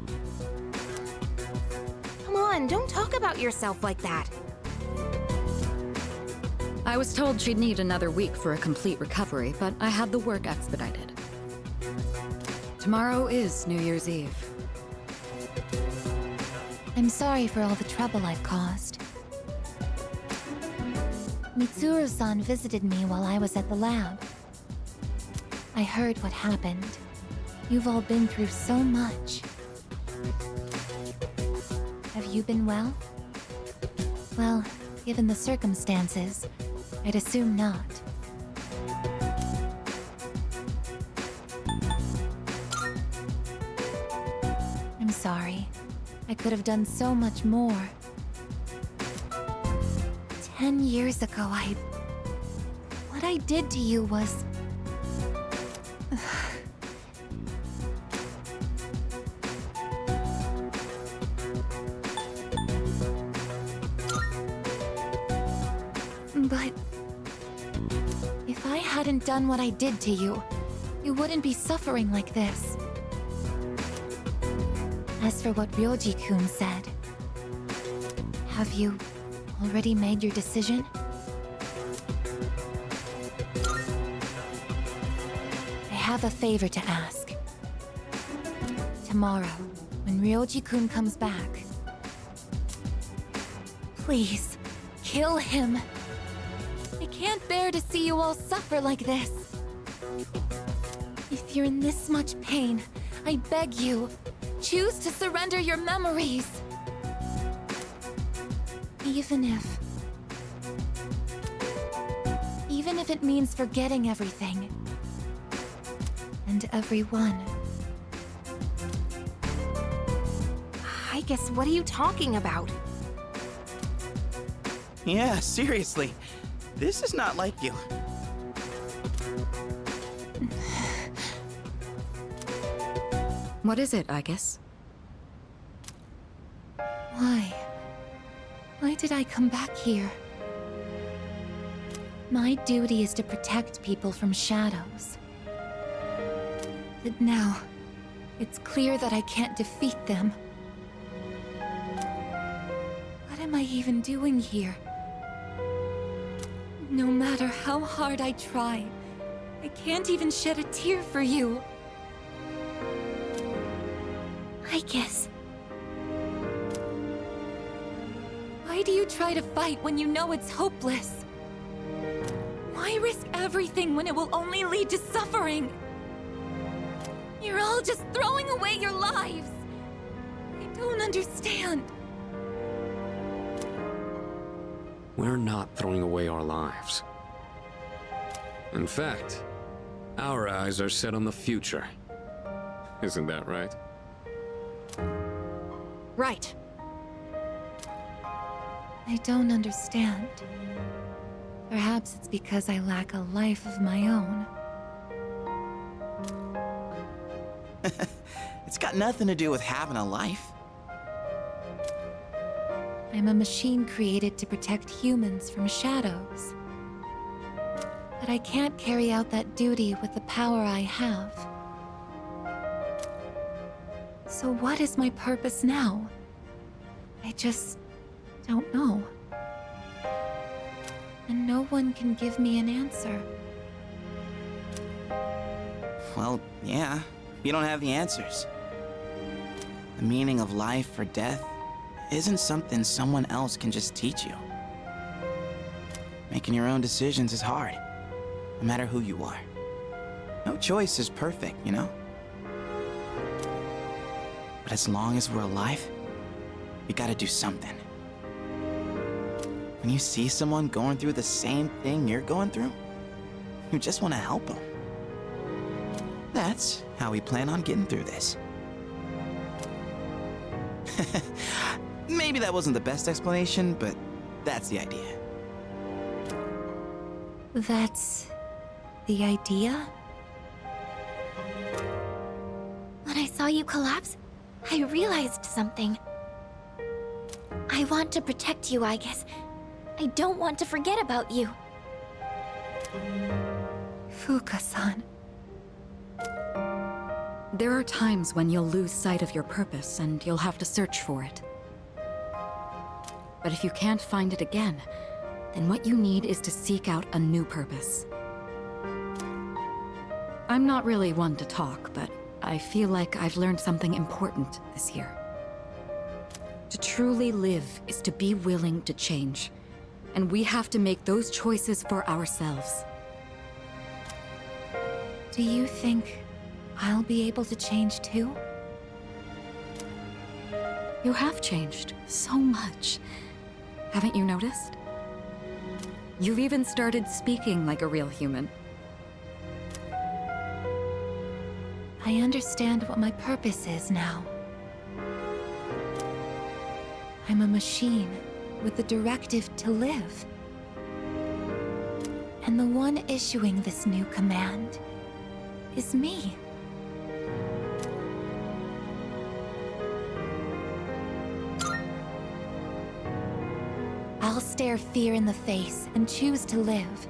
Come on, don't talk about yourself like that. I was told she'd need another week for a complete recovery, but I had the work expedited. Tomorrow is New Year's Eve. I'm sorry for all the trouble I've caused. Mitsuru-san visited me while I was at the lab. I heard what happened. You've all been through so much. Have you been well? Well, given the circumstances, I'd assume not. I'm sorry. I could have done so much more. 10 years ago, what I did to you was... But... if I hadn't done what I did to you, you wouldn't be suffering like this. As for what Ryoji-kun said, have you already made your decision? I have a favor to ask. Tomorrow, when Ryoji-kun comes back, please, kill him. I can't bear to see you all suffer like this. If you're in this much pain, I beg you, choose to surrender your memories. Even if it means forgetting everything. And everyone. I guess, what are you talking about? Yeah, seriously. This is not like you. What is it, I guess? Why? Why did I come back here? My duty is to protect people from shadows. But now, it's clear that I can't defeat them. What am I even doing here? No matter how hard I try, I can't even shed a tear for you. I guess. Why do you try to fight when you know it's hopeless? Why risk everything when it will only lead to suffering? You're all just throwing away your lives. I don't understand. We're not throwing away our lives. In fact, our eyes are set on the future. Isn't that right? Right. I don't understand. Perhaps it's because I lack a life of my own. It's got nothing to do with having a life. I'm a machine created to protect humans from shadows. But I can't carry out that duty with the power I have. So what is my purpose now? I just don't know. And no one can give me an answer. Well, yeah, you don't have the answers. The meaning of life or death isn't something someone else can just teach you. Making your own decisions is hard, no matter who you are. No choice is perfect, you know? But as long as we're alive, we gotta do something. When you see someone going through the same thing you're going through, you just want to help them. That's how we plan on getting through this. Maybe that wasn't the best explanation, but that's the idea. That's the idea? When I saw you collapse, I realized something. I want to protect you, I guess. I don't want to forget about you. Fuuka-san. There are times when you'll lose sight of your purpose and you'll have to search for it. But if you can't find it again, then what you need is to seek out a new purpose. I'm not really one to talk, but I feel like I've learned something important this year. To truly live is to be willing to change. And we have to make those choices for ourselves. Do you think I'll be able to change too? You have changed so much. Haven't you noticed? You've even started speaking like a real human. I understand what my purpose is now. I'm a machine with the directive to live. And the one issuing this new command is me. I'll stare fear in the face and choose to live.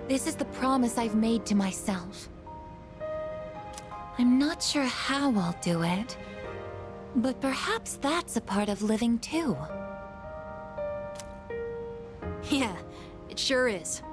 This is the promise I've made to myself. I'm not sure how I'll do it, but perhaps that's a part of living too. Yeah, it sure is.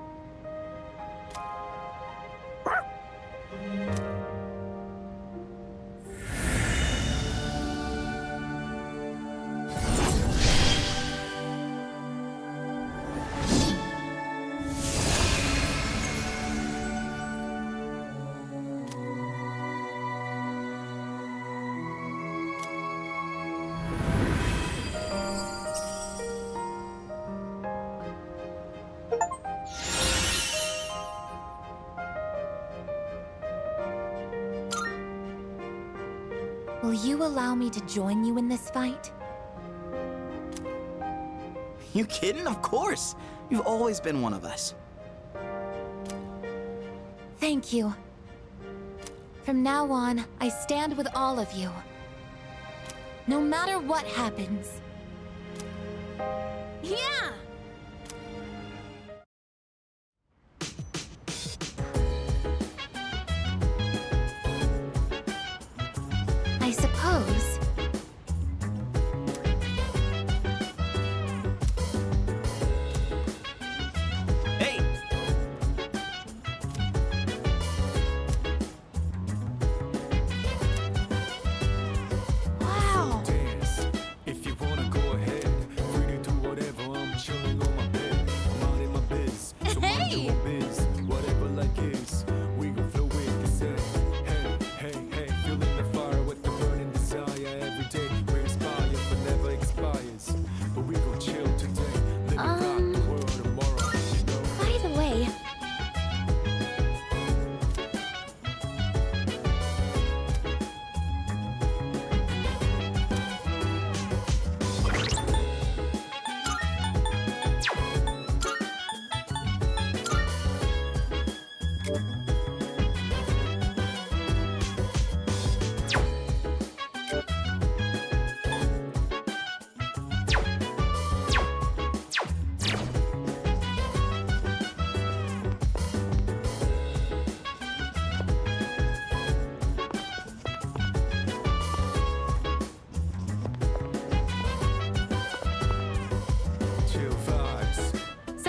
Will you allow me to join you in this fight? You kidding? Of course! You've always been one of us. Thank you. From now on, I stand with all of you. No matter what happens. Yeah! I suppose. Hey,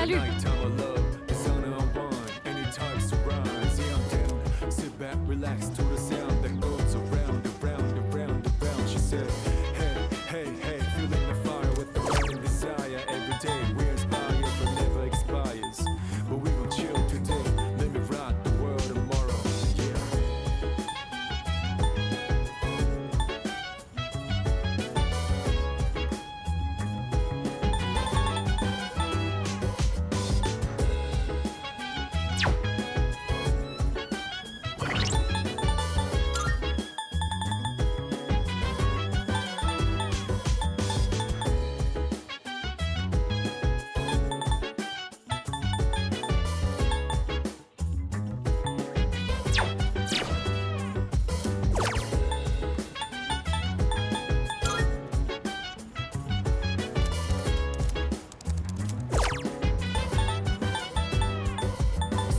Salut. Nighttime I love, designer I want, any types of rhymes. Yeah, I'm down. Sit back, relax to the sound that goes around, around, around, around. She said, hey, hey, hey, feeling the fire with the burning desire. Every day we inspire, but never expires. But we gon' chill today, let me rock the world tomorrow. Yeah.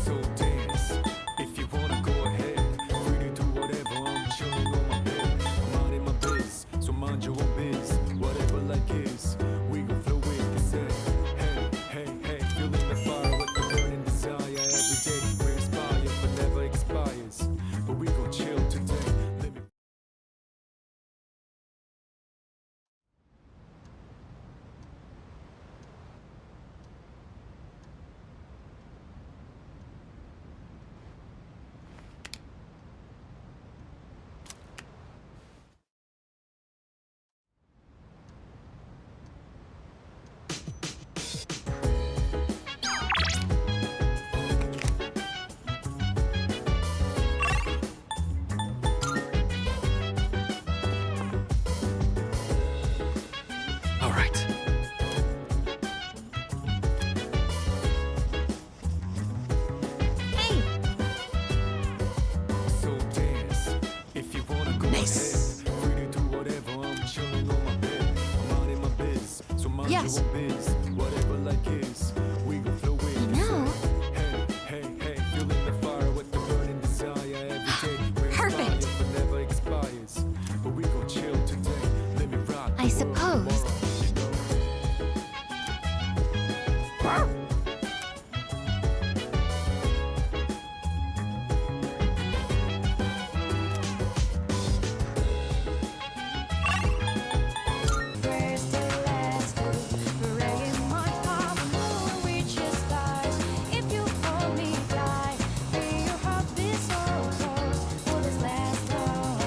So dance, if you wanna go ahead. Free to do whatever, I'm chilling on my bed. I'm minding my biz, so mind your own biz. Whatever like is, we gon' flow with the set. Hey, hey, hey, feeling the fire with the burning desire. Every day we inspire, but never expires. But we gon' chill today. Let me All right. so dance, if you wanna go Nice. ahead. Free to do whatever, I'm chilling on my bed. I'm minding my biz, so mind Yes. your own biz. Whatever like is, we gon' flow with You the know, set. Hey, hey, hey, feeling the fire with the burning desire. Every day we Perfect. inspire, but never expires. But we gon' chill today. Let me rock the I world suppose. tomorrow, you know? Where's the last hope? Praying my heart will reach the stars. If you hold me tight, feel your heart beat so close. Will this last long?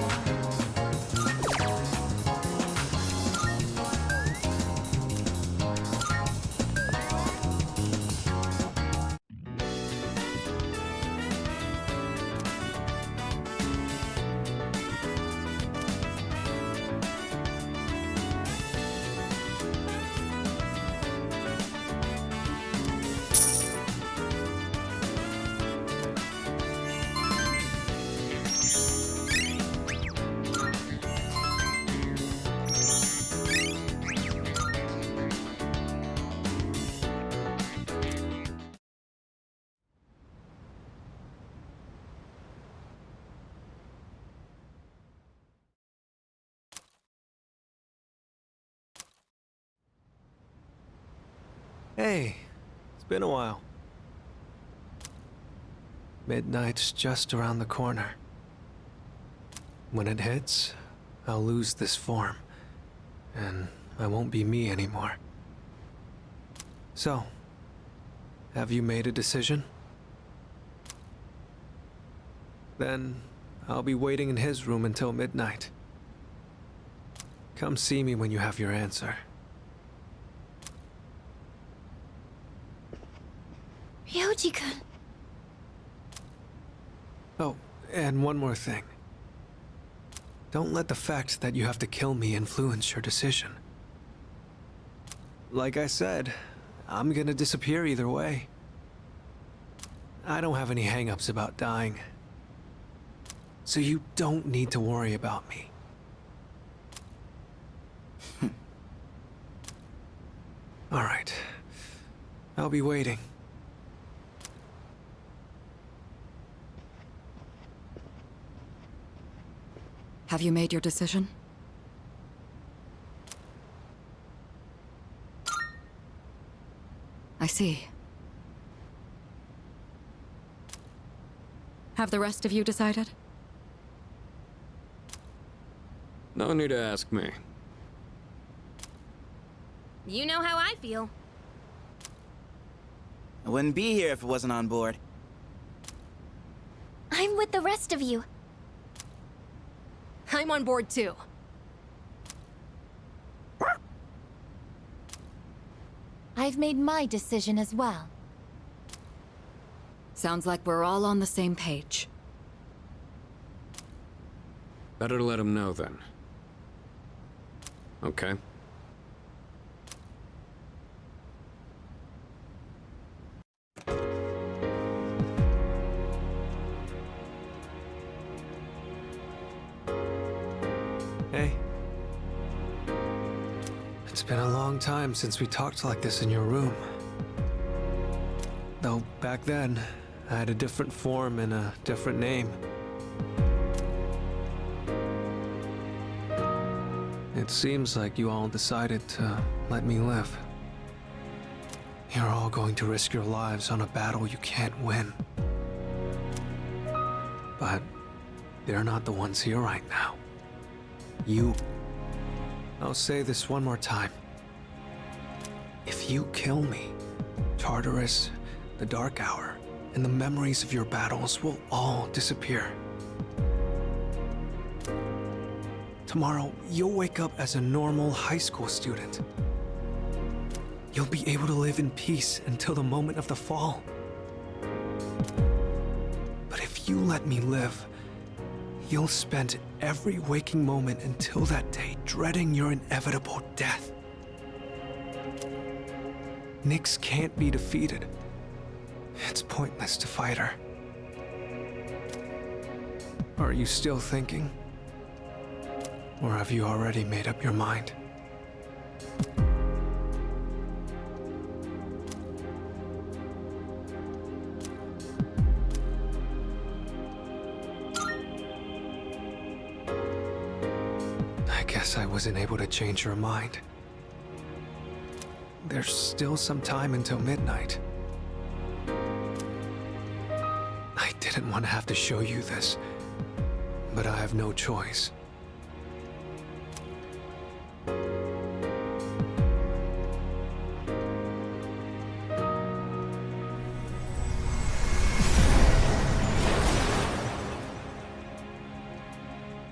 Hey, it's been a while. Midnight's just around the corner. When it hits, I'll lose this form, and I won't be me anymore. So, have you made a decision? Then I'll be waiting in his room until midnight. Come see me when you have your answer. Ryoji-kun. Oh, and one more thing. Don't let the fact that you have to kill me influence your decision. Like I said, I'm gonna disappear either way. I don't have any hang-ups about dying. So you don't need to worry about me. All right. I'll be waiting. Have you made your decision? I see. Have the rest of you decided? No need to ask me. You know how I feel. I wouldn't be here if it wasn't on board. I'm with the rest of you. I'm on board too. I've made my decision as well. Sounds like we're all on the same page. Better let him know then. Okay. Hey. It's been a long time since we talked like this in your room. Though back then, I had a different form and a different name. It seems like you all decided to let me live. You're all going to risk your lives on a battle you can't win. But they're not the ones here right now. You. I'll say this one more time. If you kill me, Tartarus, the Dark Hour, and the memories of your battles will all disappear. Tomorrow, you'll wake up as a normal high school student. You'll be able to live in peace until the moment of the fall. But if you let me live, you'll spend every waking moment until that day dreading your inevitable death. Nyx can't be defeated. It's pointless to fight her. Are you still thinking? Or have you already made up your mind? I guess I wasn't able to change your mind. There's still some time until midnight. I didn't want to have to show you this, but I have no choice.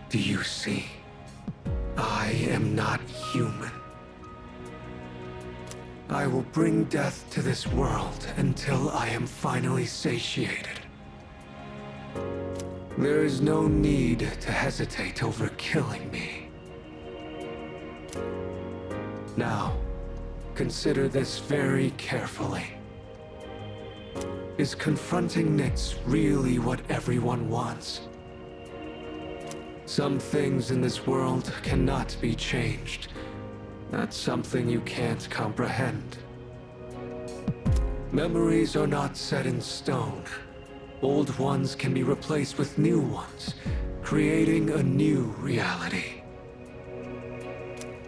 Do you see? I am not human. I will bring death to this world until I am finally satiated. There is no need to hesitate over killing me. Now, consider this very carefully. Is confronting Nyx really what everyone wants? Some things in this world cannot be changed. That's something you can't comprehend. Memories are not set in stone. Old ones can be replaced with new ones, creating a new reality.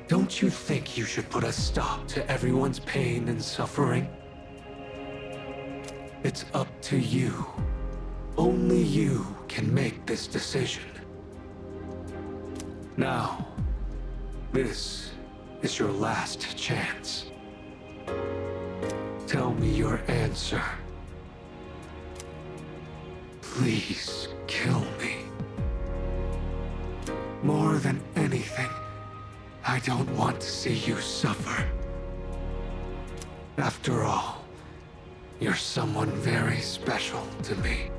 Don't you think you should put a stop to everyone's pain and suffering? It's up to you. Only you can make this decision. Now, this is your last chance. Tell me your answer. Please kill me. More than anything, I don't want to see you suffer. After all, you're someone very special to me.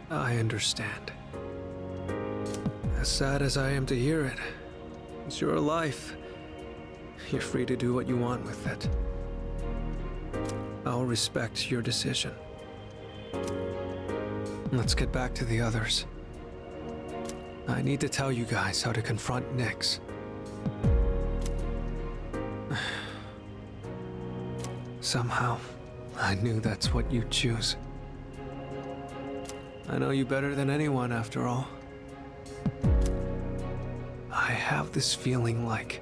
I understand. As sad as I am to hear it, it's your life. You're free to do what you want with it. I'll respect your decision. Let's get back to the others. I need to tell you guys how to confront Nyx. Somehow, I knew that's what you'd choose. I know you better than anyone, after all. I have this feeling like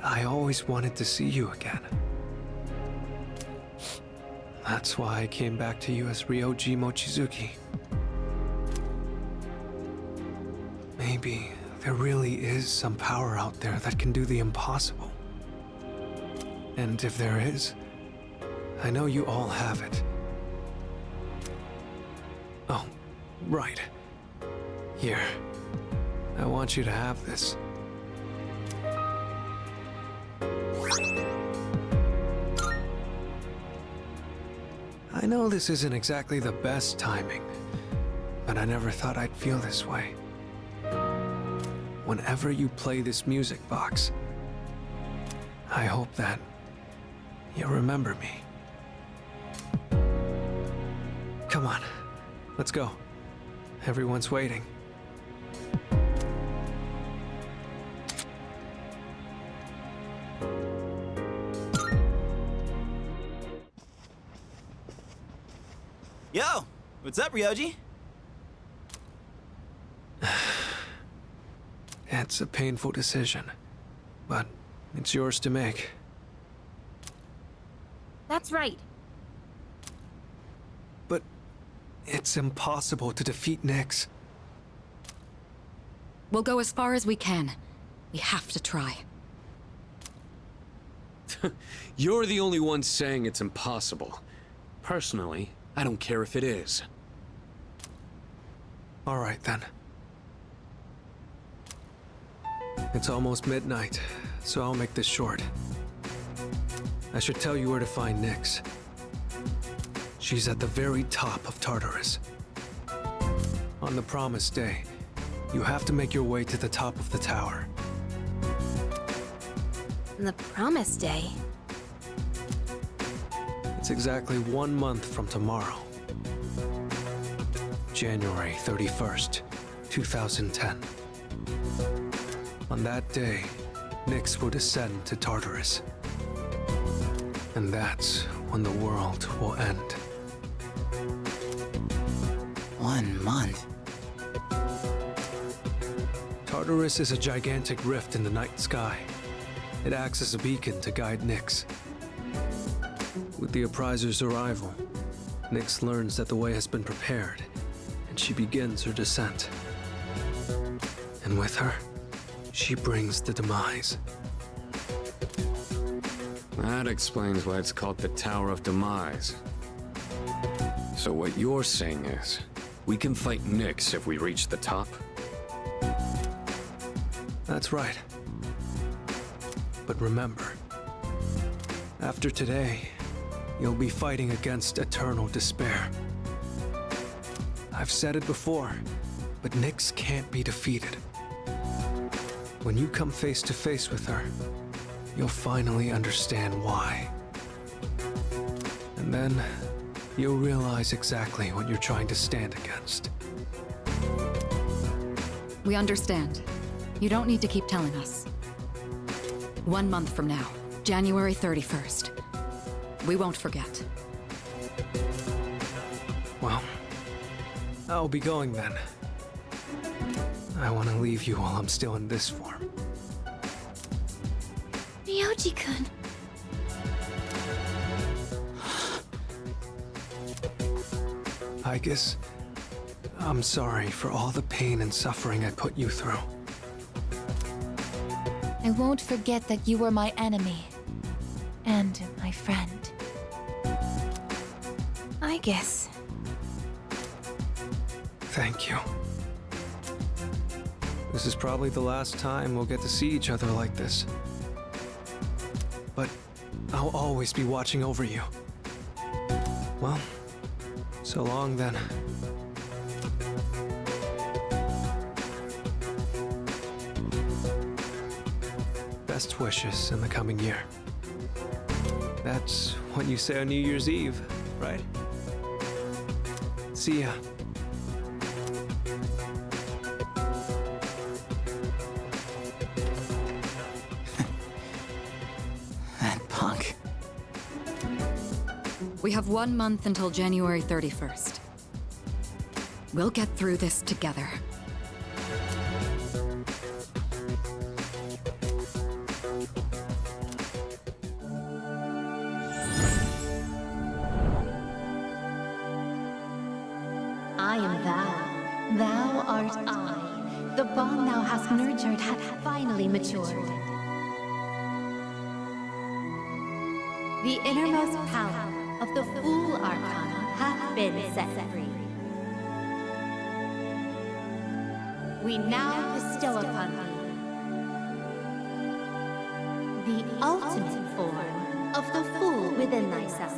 I always wanted to see you again. That's why I came back to you as Ryoji Mochizuki. Maybe there really is some power out there that can do the impossible. And if there is, I know you all have it. Oh, right. Here. I want you to have this. I know this isn't exactly the best timing, but I never thought I'd feel this way. Whenever you play this music box, I hope that you remember me. Come on, let's go. Everyone's waiting. Yo, what's up, Ryoji? It's a painful decision, but it's yours to make. That's right. But it's impossible to defeat Nyx. We'll go as far as we can. We have to try. You're the only one saying it's impossible. Personally, I don't care if it is. All right, then. It's almost midnight, so I'll make this short. I should tell you where to find Nyx. She's at the very top of Tartarus. On the promised day, you have to make your way to the top of the tower. The promised day. It's exactly 1 month from tomorrow. January 31st, 2010. On that day, Nyx will descend to Tartarus. And that's when the world will end. 1 month. Tartarus is a gigantic rift in the night sky. It acts as a beacon to guide Nyx. With the appriser's arrival, Nyx learns that the way has been prepared, and she begins her descent. And with her, she brings the demise. That explains why it's called the Tower of Demise. So what you're saying is, we can fight Nyx if we reach the top? That's right. But remember, after today, you'll be fighting against eternal despair. I've said it before, but Nyx can't be defeated. When you come face to face with her, you'll finally understand why. And then, you'll realize exactly what you're trying to stand against. We understand. You don't need to keep telling us. 1 month from now, January 31st. We won't forget. Well, I'll be going then. I want to leave you while I'm still in this form. Ryoji-kun. I guess I'm sorry for all the pain and suffering I put you through. I won't forget that you were my enemy. And my friend. I guess. Thank you. This is probably the last time we'll get to see each other like this. But I'll always be watching over you. Well, so long then. Best wishes in the coming year. That's what you say on New Year's Eve, right? See ya. That punk. We have 1 month until January 31st. We'll get through this together. I am thou. Thou art I. The bond thou hast nurtured hath finally matured. The innermost power of the Fool Arcana hath been set free. We now bestow upon thee the ultimate form of the Fool within thyself.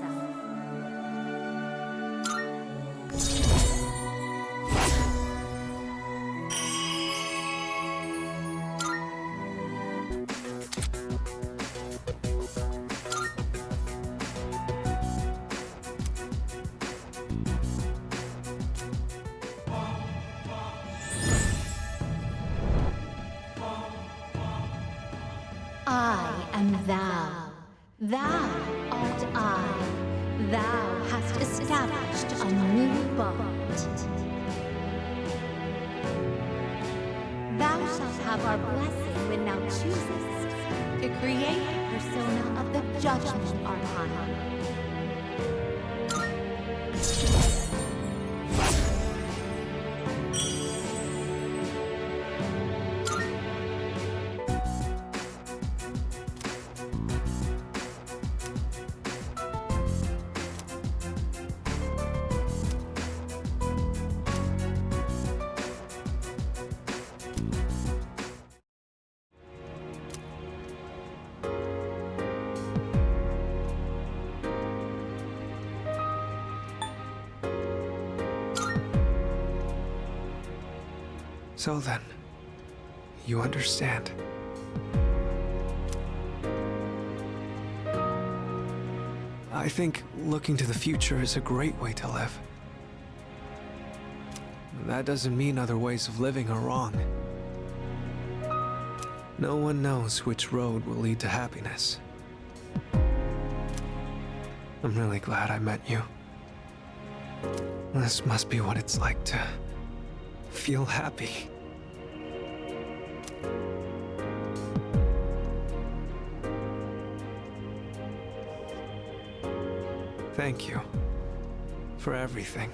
I am thou. Thou art I. Thou hast established a new bond. Thou shalt have our blessing when thou choosest to create the persona of the Judgment Arcana. So then, you understand. I think looking to the future is a great way to live. That doesn't mean other ways of living are wrong. No one knows which road will lead to happiness. I'm really glad I met you. This must be what it's like to feel happy. Thank you for everything.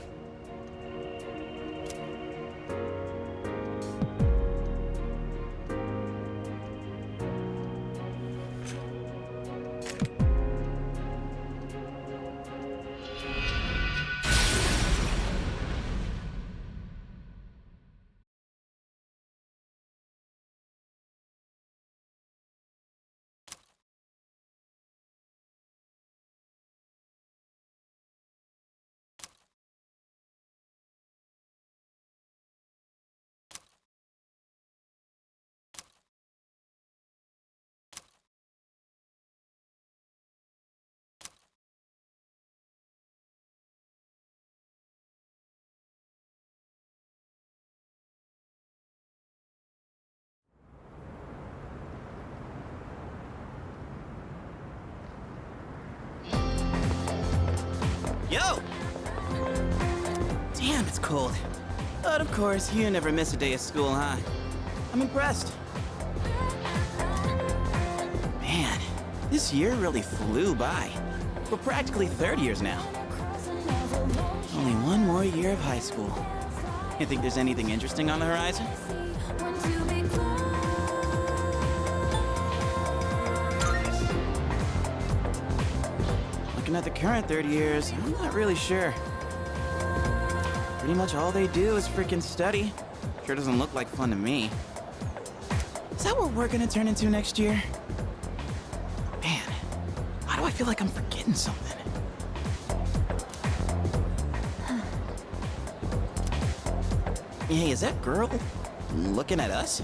Yo! Damn, it's cold. But of course, you never miss a day of school, huh? I'm impressed. Man, this year really flew by. We're practically third years now. Only one more year of high school. You think there's anything interesting on the horizon? Looking at the current third years, I'm not really sure. Pretty much all they do is freaking study. Sure doesn't look like fun to me. Is that what we're gonna turn into next year? Man, why do I feel like I'm forgetting something? Hey, is that girl looking at us?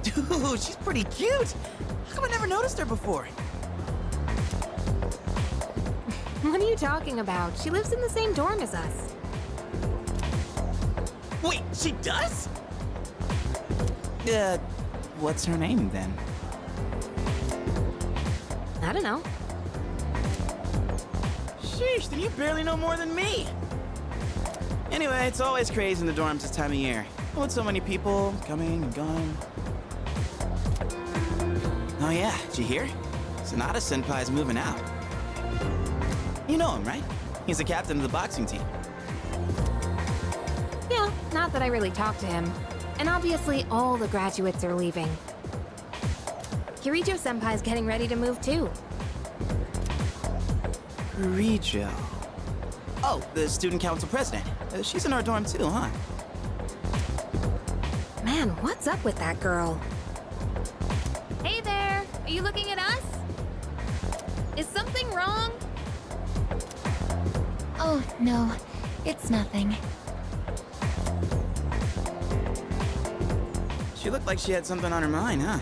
Dude, she's pretty cute! How come I never noticed her before? What are you talking about? She lives in the same dorm as us. Wait, she does? What's her name then? I don't know. Sheesh, then you barely know more than me. Anyway, it's always crazy in the dorms this time of year. With so many people coming and going. Oh yeah, did you hear? Sonata Senpai's moving out. You know him, right? He's the captain of the boxing team. Yeah, not that I really talked to him. And obviously all the graduates are leaving. Kirijo-senpai's getting ready to move too. Kirijo. Oh, the student council president. She's in our dorm too, huh? Man, what's up with that girl? Hey there! Are you looking at us? Is something wrong? Oh, no. It's nothing. She looked like she had something on her mind, huh?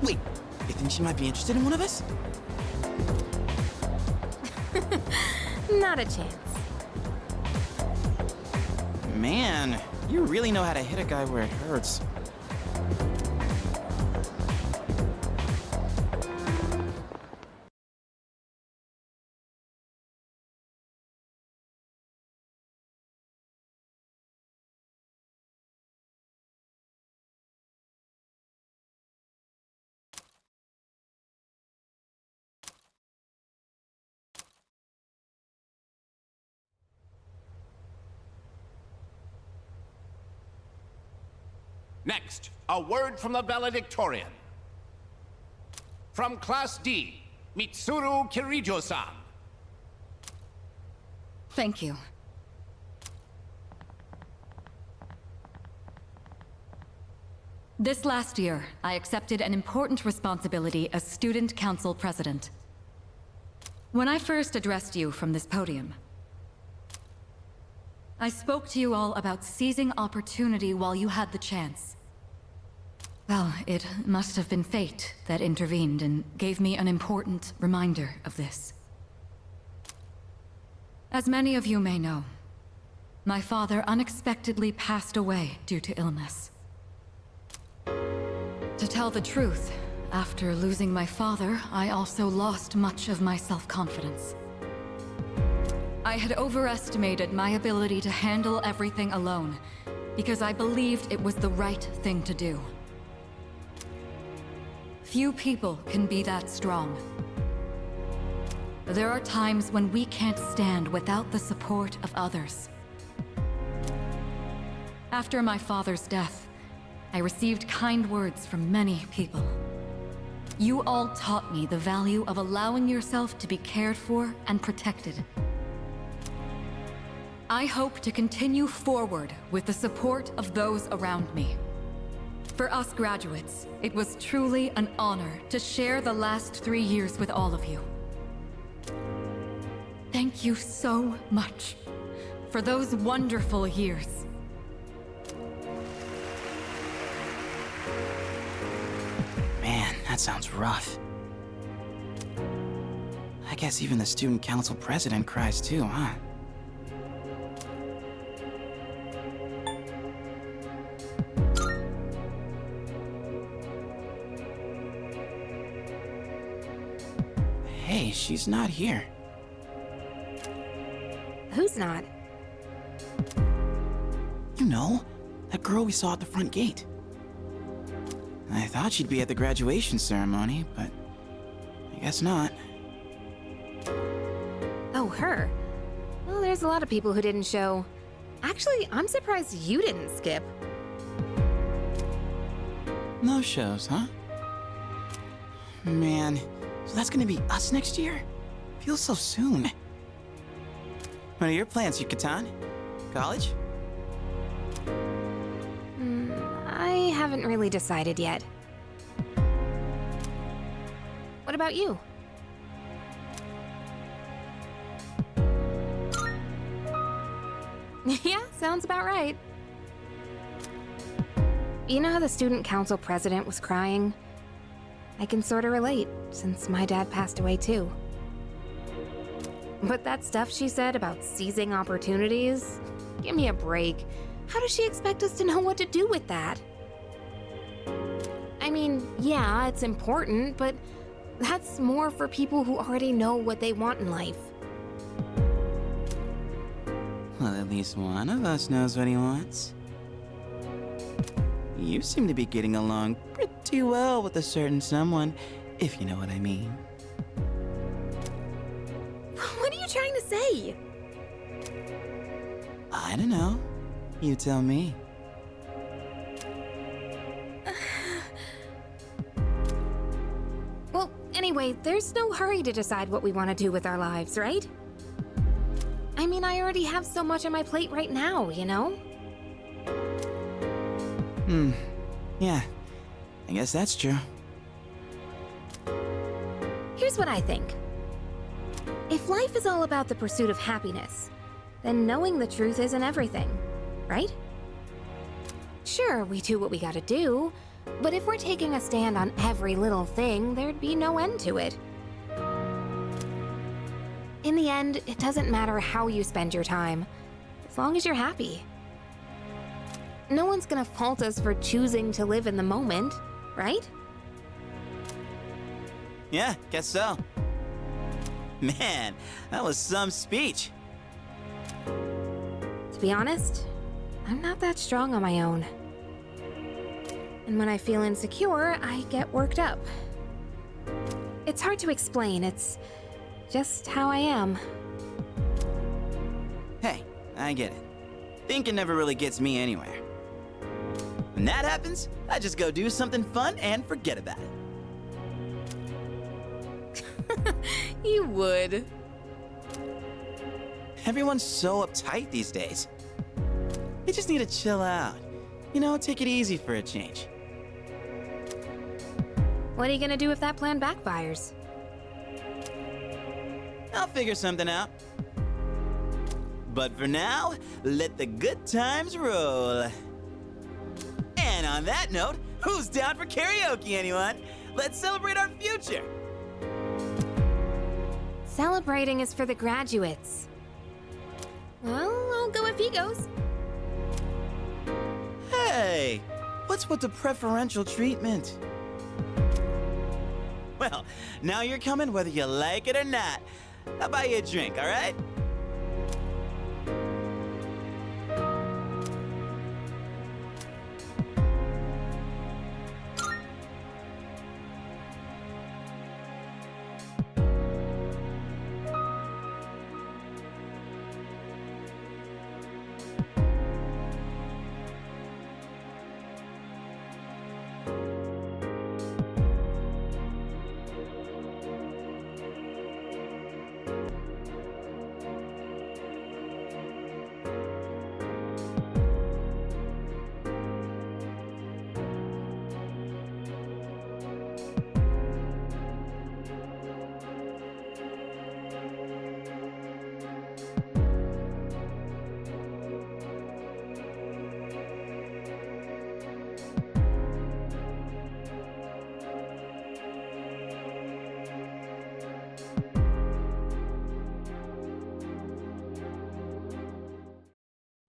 Wait, you think she might be interested in one of us? Not a chance. Man, you really know how to hit a guy where it hurts. Next, a word from the valedictorian. From Class D, Mitsuru Kirijo-san. Thank you. This last year, I accepted an important responsibility as Student Council President. When I first addressed you from this podium, I spoke to you all about seizing opportunity while you had the chance. Well, it must have been fate that intervened and gave me an important reminder of this. As many of you may know, my father unexpectedly passed away due to illness. To tell the truth, after losing my father, I also lost much of my self-confidence. I had overestimated my ability to handle everything alone, because I believed it was the right thing to do. Few people can be that strong. There are times when we can't stand without the support of others. After my father's death, I received kind words from many people. You all taught me the value of allowing yourself to be cared for and protected. I hope to continue forward with the support of those around me. For us graduates, it was truly an honor to share the last 3 years with all of you. Thank you so much for those wonderful years. Man, that sounds rough. I guess even the student council president cries too, huh? Hey, she's not here. Who's not? You know, that girl we saw at the front gate. I thought she'd be at the graduation ceremony, but I guess not. Oh, her. Well, there's a lot of people who didn't show. Actually, I'm surprised you didn't skip. No shows, huh? Man, so that's gonna be us next year? Feels so soon. What are your plans, Yuko-tan? College? I haven't really decided yet. What about you? Yeah, sounds about right. You know how the student council president was crying? I can sort of relate, since my dad passed away too. But that stuff she said about seizing opportunities? Give me a break. How does she expect us to know what to do with that? I mean, yeah, it's important, but That's more for people who already know what they want in life. Well, at least one of us knows what he wants. You seem to be getting along pretty well with a certain someone, if you know what I mean. What are you trying to say? I don't know. You tell me. Well, anyway, there's no hurry to decide what we want to do with our lives, right? I mean, I already have so much on my plate right now, you know? Yeah. I guess that's true. Here's what I think. If life is all about the pursuit of happiness, then knowing the truth isn't everything, right? Sure, we do what we gotta do, but if we're taking a stand on every little thing, there'd be no end to it. In the end, it doesn't matter how you spend your time, as long as you're happy. No one's gonna fault us for choosing to live in the moment, right? Yeah, guess so. Man, that was some speech. To be honest, I'm not that strong on my own. And when I feel insecure, I get worked up. It's hard to explain, it's just how I am. Hey, I get it. Thinking never really gets me anywhere. When that happens, I just go do something fun and forget about it. You would. Everyone's so uptight these days. You just need to chill out. You know, take it easy for a change. What are you gonna do if that plan backfires? I'll figure something out. But for now, let the good times roll. And on that note, who's down for karaoke, anyone? Let's celebrate our future! Celebrating is for the graduates. Well, I'll go if he goes. Hey, what's with the preferential treatment? Well, now you're coming whether you like it or not. I'll buy you a drink, all right?